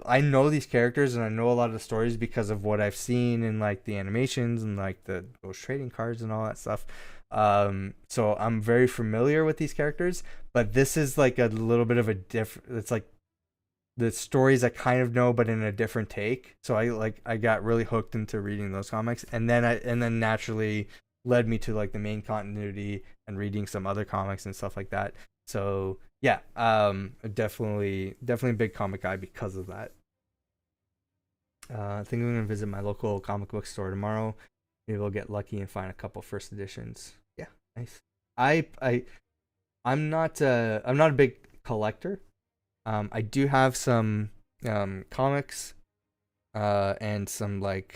S1: I know these characters and I know a lot of the stories because of what I've seen in like the animations and like those trading cards and all that stuff. So I'm very familiar with these characters, but this is like a little bit of a it's like the stories I kind of know, but in a different take. So I got really hooked into reading those comics, and then naturally led me to like the main continuity and reading some other comics and stuff like that. So yeah, definitely a big comic guy because of that. I think I'm gonna visit my local comic book store tomorrow. Maybe we'll get lucky and find a couple first editions. Yeah, nice. I'm not a big collector. I do have some comics, and some like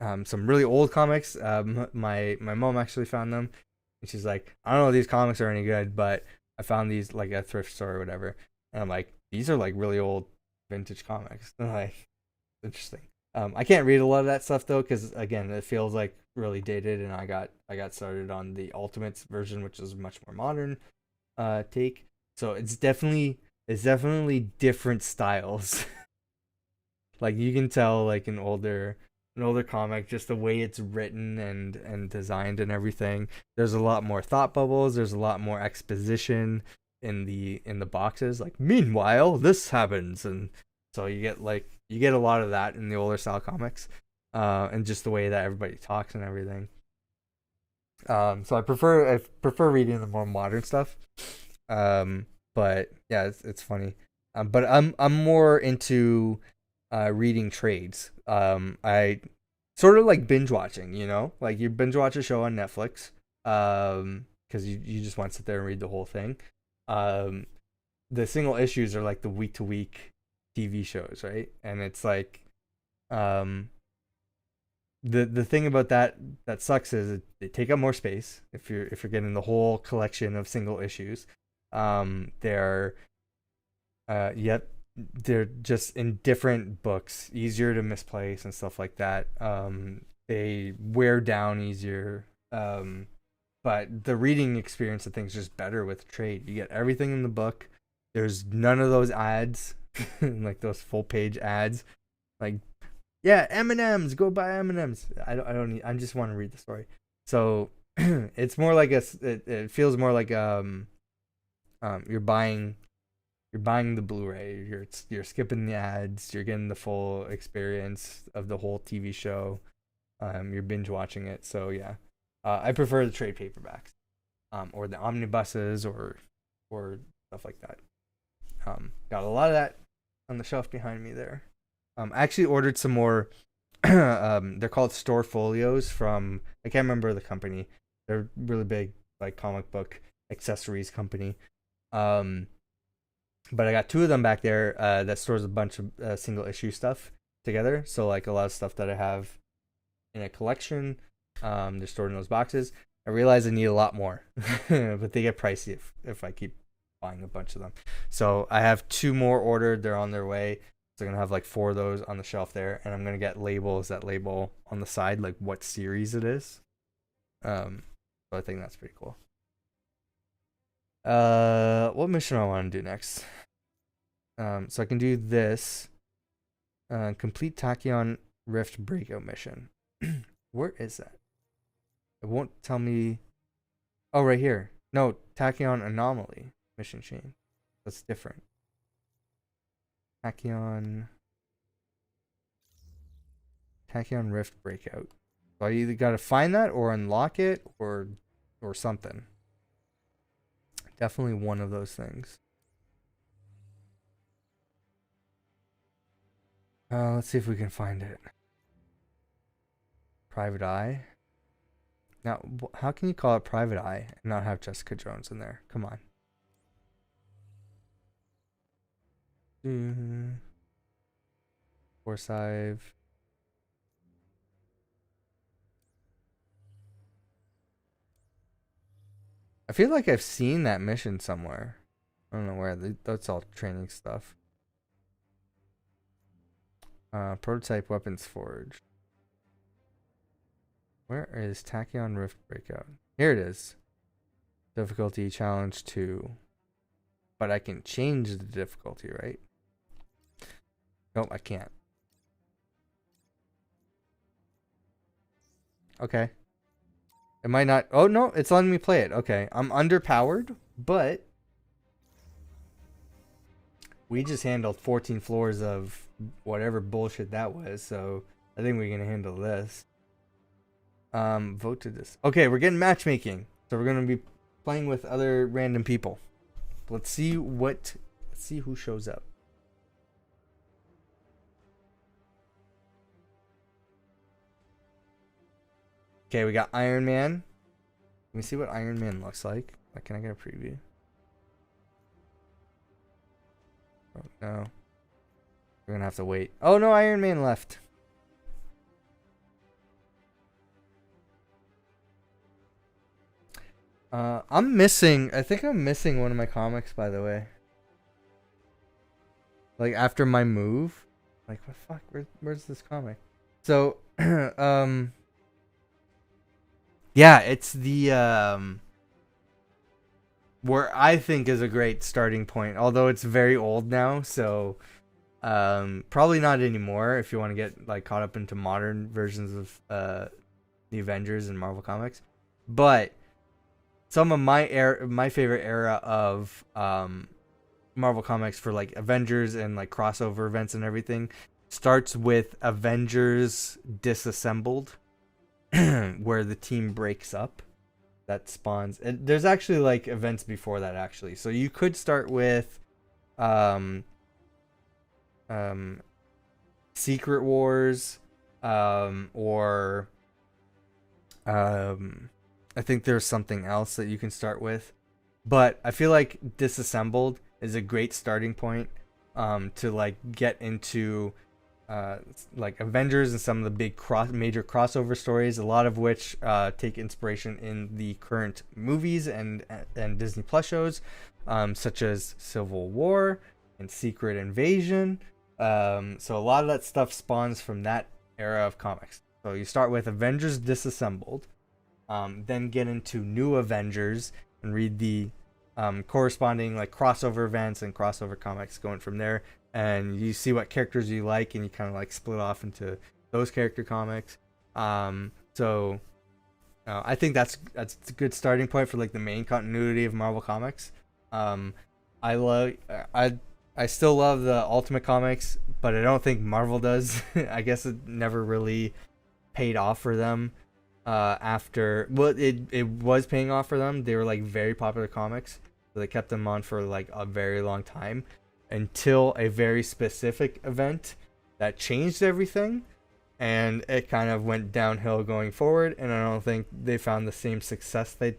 S1: some really old comics. My mom actually found them, and she's like, I don't know if these comics are any good, but I found these like at a thrift store or whatever, and I'm like, these are like really old vintage comics. And I'm like, interesting. I can't read a lot of that stuff though, because again, it feels like really dated, and I got started on the Ultimates version, which is much more modern take. So it's definitely different styles. Like you can tell like an older comic, just the way it's written and designed and everything. There's a lot more thought bubbles, there's a lot more exposition in the boxes, like meanwhile this happens, and so you get a lot of that in the older style comics, and just the way that everybody talks and everything. So I prefer reading the more modern stuff. But yeah, it's funny. But I'm more into reading trades. I sort of like binge watching, like you binge watch a show on Netflix, because you just want to sit there and read the whole thing. The single issues are like the week to week TV shows, right? And it's like, the thing about that sucks is they take up more space if you're getting the whole collection of single issues. They're just in different books, easier to misplace and stuff like that. They wear down easier. But the reading experience of things is just better with trade. You get everything in the book. There's none of those ads, like those full page ads, like, yeah, M&Ms, go buy M&Ms. I don't need. I just want to read the story. So it's more like it feels more like you're buying the Blu-ray. You're skipping the ads. You're getting the full experience of the whole TV show. You're binge watching it. So yeah, I prefer the trade paperbacks, or the omnibuses, or stuff like that. Got a lot of that on the shelf behind me there. I actually ordered some more. They're called store folios from, I can't remember the company. They're really big, like comic book accessories company. But I got two of them back there that stores a bunch of single issue stuff together. So like a lot of stuff that I have in a collection, they're stored in those boxes. I realize I need a lot more, but they get pricey if I keep buying a bunch of them. So I have two more ordered. They're on their way. So I'm gonna have like 4 of those on the shelf there, and I'm gonna get labels that label on the side like what series it is. So I think that's pretty cool. What mission do I want to do next? So I can do this. Complete Tachyon Rift Breakout mission. Where is that? It won't tell me. Oh, right here. No, Tachyon Anomaly mission chain. That's different. Tachyon Rift Breakout. So I either gotta find that or unlock it or something. Definitely one of those things. Let's see if we can find it. Private Eye. Now, how can you call it Private Eye and not have Jessica Jones in there? Come on. Forsyth. I feel like I've seen that mission somewhere. I don't know where. That's all training stuff. Prototype weapons forge. Where is Tachyon Rift Breakout? Here it is. Difficulty challenge 2. But I can change the difficulty, right? Nope, I can't. Okay. It might not. Oh, no, it's letting me play it. Okay. I'm underpowered, but we just handled 14 floors of whatever bullshit that was, so I think we can handle this. Vote to this. Okay, we're getting matchmaking. So we're gonna be playing with other random people. Let's see who shows up. Okay, we got Iron Man. Let me see what Iron Man looks like. Can I get a preview? Oh no. We're gonna have to wait. Oh no, Iron Man left. I think I'm missing one of my comics, by the way. Like, after my move. Like, what the fuck? Where's this comic? So, yeah, it's the, where I think is a great starting point. Although it's very old now, so, probably not anymore if you want to get, like, caught up into modern versions of, the Avengers and Marvel Comics. But some of my favorite era of Marvel Comics for like Avengers and like crossover events and everything starts with Avengers Disassembled, where the team breaks up. That spawns. And there's actually like events before that actually. So you could start with Secret Wars, or I think there's something else that you can start with, but I feel like Disassembled is a great starting point to like get into like Avengers and some of the big major crossover stories, a lot of which take inspiration in the current movies and Disney Plus shows, such as Civil War and Secret Invasion. So a lot of that stuff spawns from that era of comics. So you start with Avengers Disassembled. Then get into New Avengers and read the corresponding like crossover events and crossover comics going from there. And you see what characters you like, and you kind of like split off into those character comics. So I think that's a good starting point for like the main continuity of Marvel Comics. I still love the Ultimate Comics, but I don't think Marvel does. I guess it never really paid off for them. It was paying off for them. They were like very popular comics, so they kept them on for like a very long time until a very specific event that changed everything, and it kind of went downhill going forward. And I don't think they found the same success they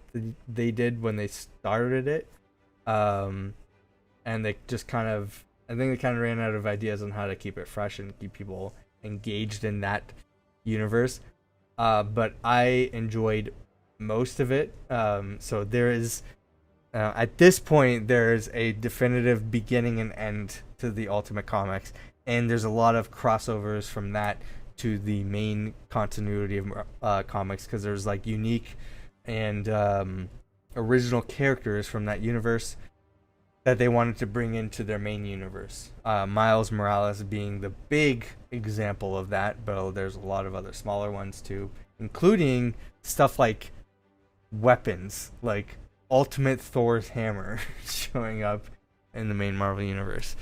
S1: did when they started it. And they just I think they kind of ran out of ideas on how to keep it fresh and keep people engaged in that universe. But I enjoyed most of it. So there is, at this point, there's a definitive beginning and end to the Ultimate Comics, and there's a lot of crossovers from that to the main continuity of comics, because there's like unique and original characters from that universe that they wanted to bring into their main universe. Miles Morales being the big example of that, but there's a lot of other smaller ones too, including stuff like weapons, like Ultimate Thor's hammer showing up in the main Marvel universe.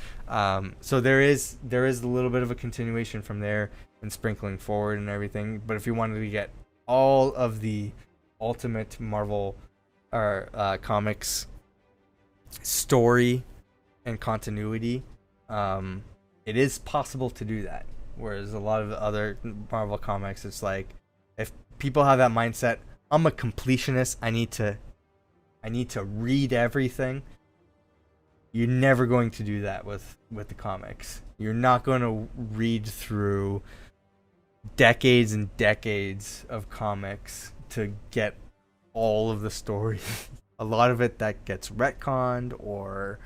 S1: So there is a little bit of a continuation from there and sprinkling forward and everything. But if you wanted to get all of the Ultimate Marvel or comics story and continuity, it is possible to do that. Whereas a lot of the other Marvel comics, it's like, if people have that mindset, I'm a completionist. I need to read everything. You're never going to do that with the comics. You're not going to read through decades and decades of comics to get all of the story. A lot of it that gets retconned or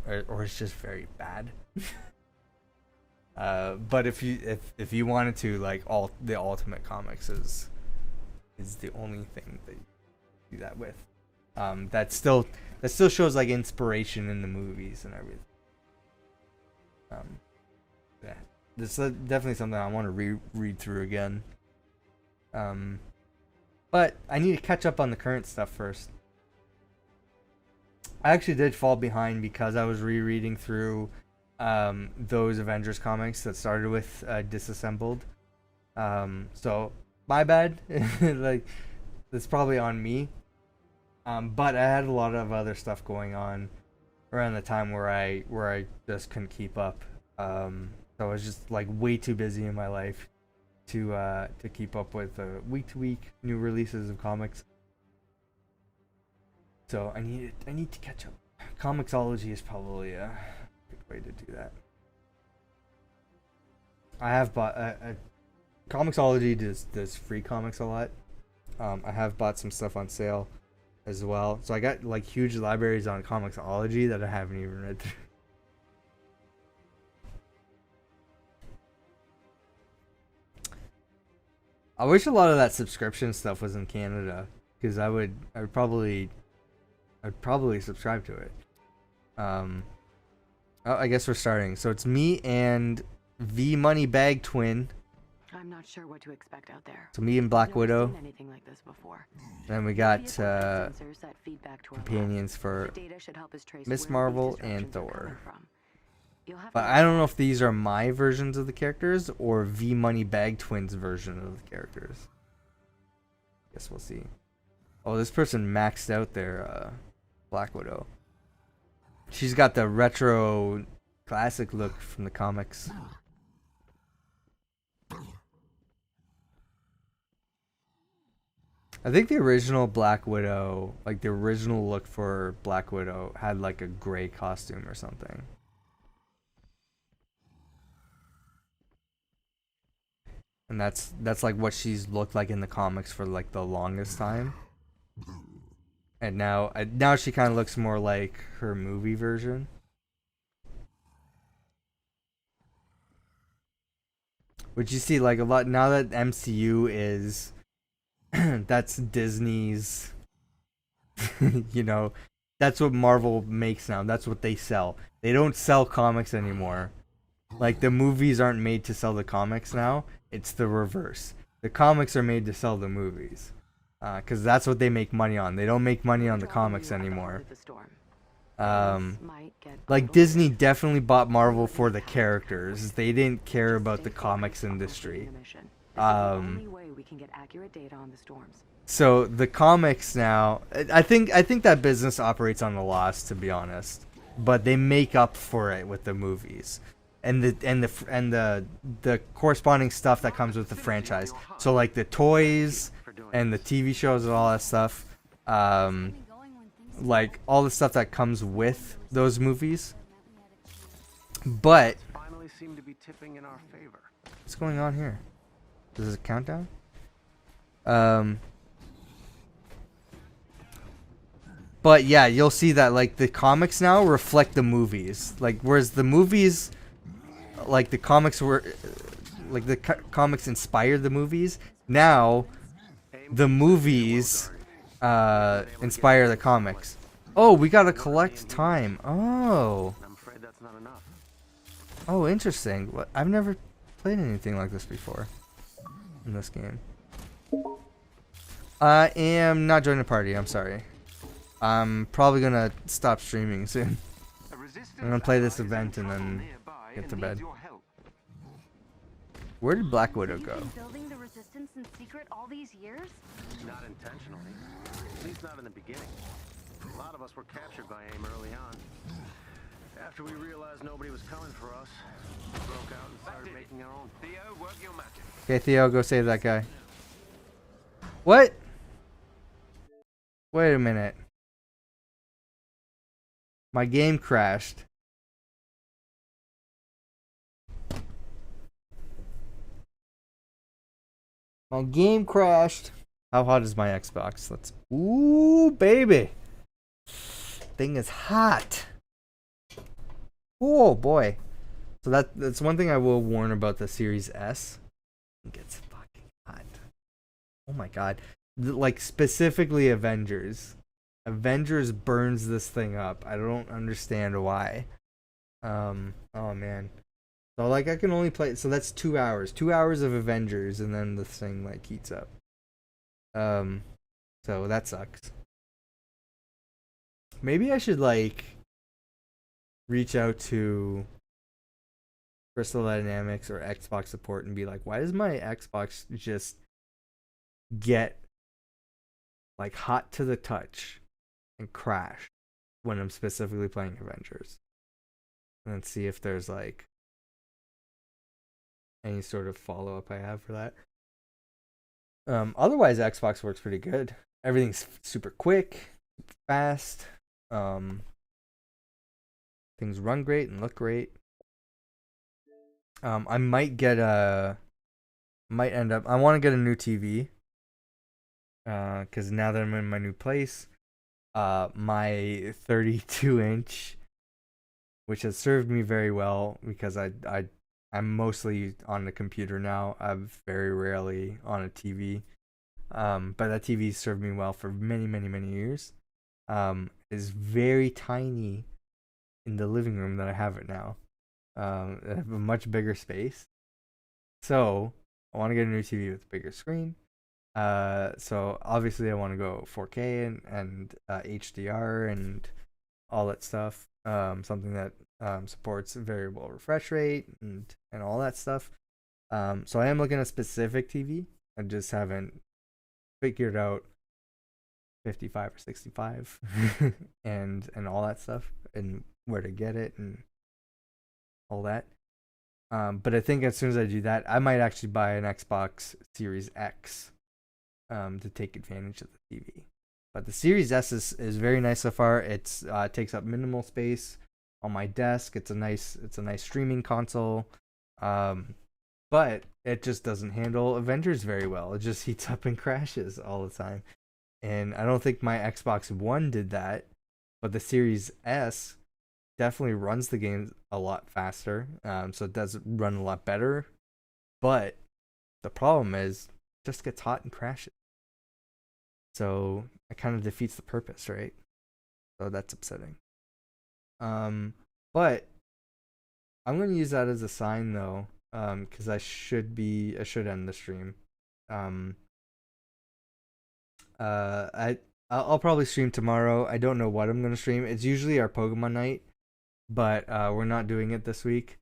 S1: it's just very bad. But if you wanted to, like, the Ultimate Comics is the only thing that you do that with. That still shows like inspiration in the movies and everything. Yeah, this is definitely something I want to read through again. But I need to catch up on the current stuff first. I actually did fall behind because I was rereading through those Avengers comics that started with Disassembled. So my bad. Like, that's probably on me. But I had a lot of other stuff going on around the time where I just couldn't keep up. So I was just like way too busy in my life to keep up with week to week new releases of comics. So I need to catch up. Comixology is probably a good way to do that. I have bought Comixology does free comics a lot. I have bought some stuff on sale as well. So I got like huge libraries on Comixology that I haven't even read through. I wish a lot of that subscription stuff was in Canada, because I'd probably subscribe to it. Oh, I guess we're starting. So it's me and V Money Bag Twin.
S9: I'm not sure what to expect out there.
S1: So me and Black
S9: Never
S1: Widow.
S9: seen anything like this before.
S1: Then we got
S9: Sensors that feed back to our
S1: companions
S9: labs.
S1: for
S9: The data should help us trace
S1: Miss
S9: where these
S1: Marvel and
S9: disruptions are
S1: Thor.
S9: coming from. You'll have
S1: But
S9: to
S1: I don't know if these are my versions of the characters or V Money Bag Twins version of the characters. Guess we'll see. Oh, this person maxed out their Black Widow. She's got the retro classic look from the comics. I think the original Black Widow, like the original look for Black Widow, had like a gray costume or something. And that's like what she's looked like in the comics for like the longest time. And now she kind of looks more like her movie version. Which you see like a lot now that MCU is that's Disney's you know, that's what Marvel makes now. That's what they sell. They don't sell comics anymore. Like the movies aren't made to sell the comics now. It's the reverse. The comics are made to sell the movies. Because that's what they make money on. They don't make money on the comics anymore. Like Disney definitely bought Marvel for the characters. They didn't care about the comics industry. So the comics now, I think that business operates on the loss, to be honest. But they make up for it with the movies. And the corresponding stuff that comes with the franchise. So like the toys and the TV shows and all that stuff, like all the stuff that comes with those movies. But
S8: Finally seem to be tipping in our favor.
S1: what's going on here? Is this a countdown? But yeah, you'll see that like the comics now reflect the movies. Like whereas the movies, like the comics were, like the comics inspired the movies. Now, the movies inspire the comics. Oh, we gotta collect time. Oh.
S8: I'm afraid that's not enough.
S1: Oh, interesting. What? I've never played anything like this before in this game. I am not joining the party. I'm sorry. I'm probably gonna stop streaming soon. I'm gonna play this event and then get to bed. Where did Black Widow go?
S9: Building the resistance in secret all these years?
S8: Not intentionally. At least not in the beginning. A lot of us were captured by AIM early on. After we realized nobody was coming for us, we broke out and started making our own. Theo, work your magic.
S1: Okay, Theo, go save that guy. What? Wait a minute. My game crashed. My game crashed. How hot is my Xbox? Let's. Ooh, baby. Thing is hot. Oh boy. So that's one thing I will warn about the Series S. It gets fucking hot. Oh my god. Like specifically Avengers. Avengers burns this thing up. I don't understand why. Oh man. So like I can only play, so that's 2 hours. 2 hours of Avengers and then this thing like heats up. So that sucks. Maybe I should like reach out to Crystal Dynamics or Xbox support and be like, why does my Xbox just get like hot to the touch and crash when I'm specifically playing Avengers? And then see if there's like any sort of follow up I have for that. Otherwise, Xbox works pretty good. Everything's super quick, fast. Things run great and look great. I might get I want to get a new TV. Because now that I'm in my new place, my 32-inch, which has served me very well because I'm mostly on the computer now. I'm very rarely on a TV. But that TV served me well for many, many, many years. Is very tiny in the living room that I have it now. I have a much bigger space. So I want to get a new TV with a bigger screen. So obviously I want to go 4K and HDR and all that stuff. Something that supports variable refresh rate and all that stuff. So I am looking at specific TV. I just haven't figured out 55 or 65 and all that stuff and where to get it and all that. But I think as soon as I do that, I might actually buy an Xbox Series X to take advantage of the TV. But the Series S is very nice so far. It's takes up minimal space on my desk. It's a nice streaming console. But it just doesn't handle Avengers very well. It just heats up and crashes all the time. And I don't think my Xbox One did that, but the Series S definitely runs the game a lot faster. So it does run a lot better. But the problem is it just gets hot and crashes. So it kind of defeats the purpose, right? So that's upsetting. But I'm going to use that as a sign though, because I should end the stream. I'll probably stream tomorrow. I don't know what I'm gonna stream. It's usually our Pokemon night, but we're not doing it this week.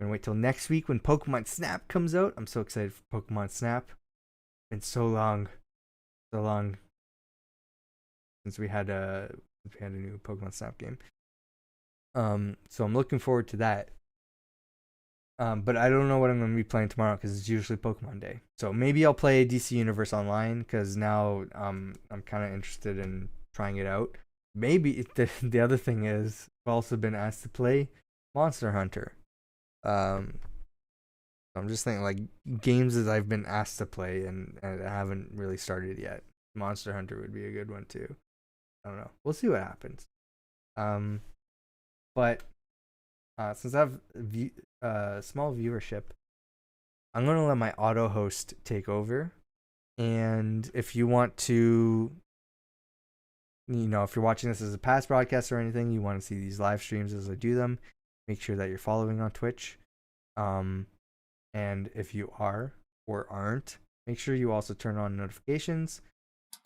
S1: I'm gonna wait till next week when Pokemon Snap comes out. I'm so excited for Pokemon Snap. It's been so long since we had a new Pokemon Snap game. So I'm looking forward to that. But I don't know what I'm going to be playing tomorrow because it's usually Pokemon Day. So maybe I'll play DC Universe Online because now I'm kind of interested in trying it out. Maybe the other thing is I've also been asked to play Monster Hunter. I'm just thinking like games that I've been asked to play and I haven't really started yet. Monster Hunter would be a good one too. I don't know. We'll see what happens. But since I have small viewership, I'm going to let my auto host take over. And if you want to, if you're watching this as a past broadcast or anything, you want to see these live streams as I do them, make sure that you're following on Twitch. And if you are or aren't, make sure you also turn on notifications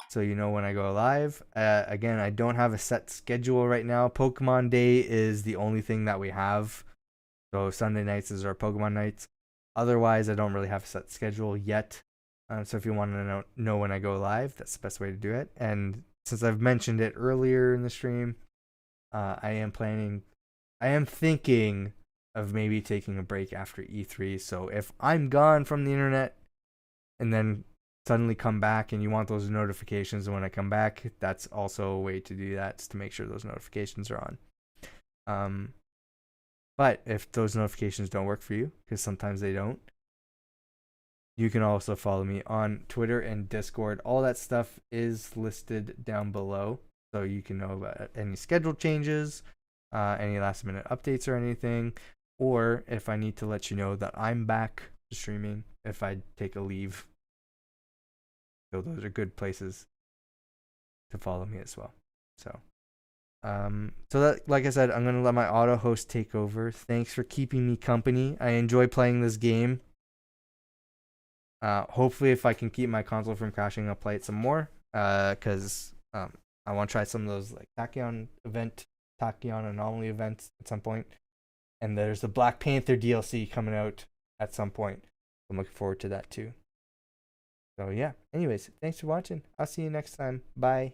S1: so you know when I go live. Again, I don't have a set schedule right now. Pokemon Day is the only thing that we have. So Sunday nights is our Pokemon nights. Otherwise, I don't really have a set schedule yet. So if you want to know when I go live, that's the best way to do it. And since I've mentioned it earlier in the stream, I am thinking of maybe taking a break after E3. So if I'm gone from the internet, and then suddenly come back and you want those notifications when I come back, that's also a way to do that, is to make sure those notifications are on. But if those notifications don't work for you, because sometimes they don't, you can also follow me on Twitter and Discord. All that stuff is listed down below, so you can know about any schedule changes, any last minute updates or anything, or if I need to let you know that I'm back streaming if I take a leave. So those are good places to follow me as well. So that, like I said, I'm gonna let my auto host take over. Thanks for keeping me company. I enjoy playing this game. Hopefully, if I can keep my console from crashing, I'll play it some more. Cause I want to try some of those like Tachyon Anomaly events at some point. And there's the Black Panther DLC coming out at some point. I'm looking forward to that too. So yeah. Anyways, thanks for watching. I'll see you next time. Bye.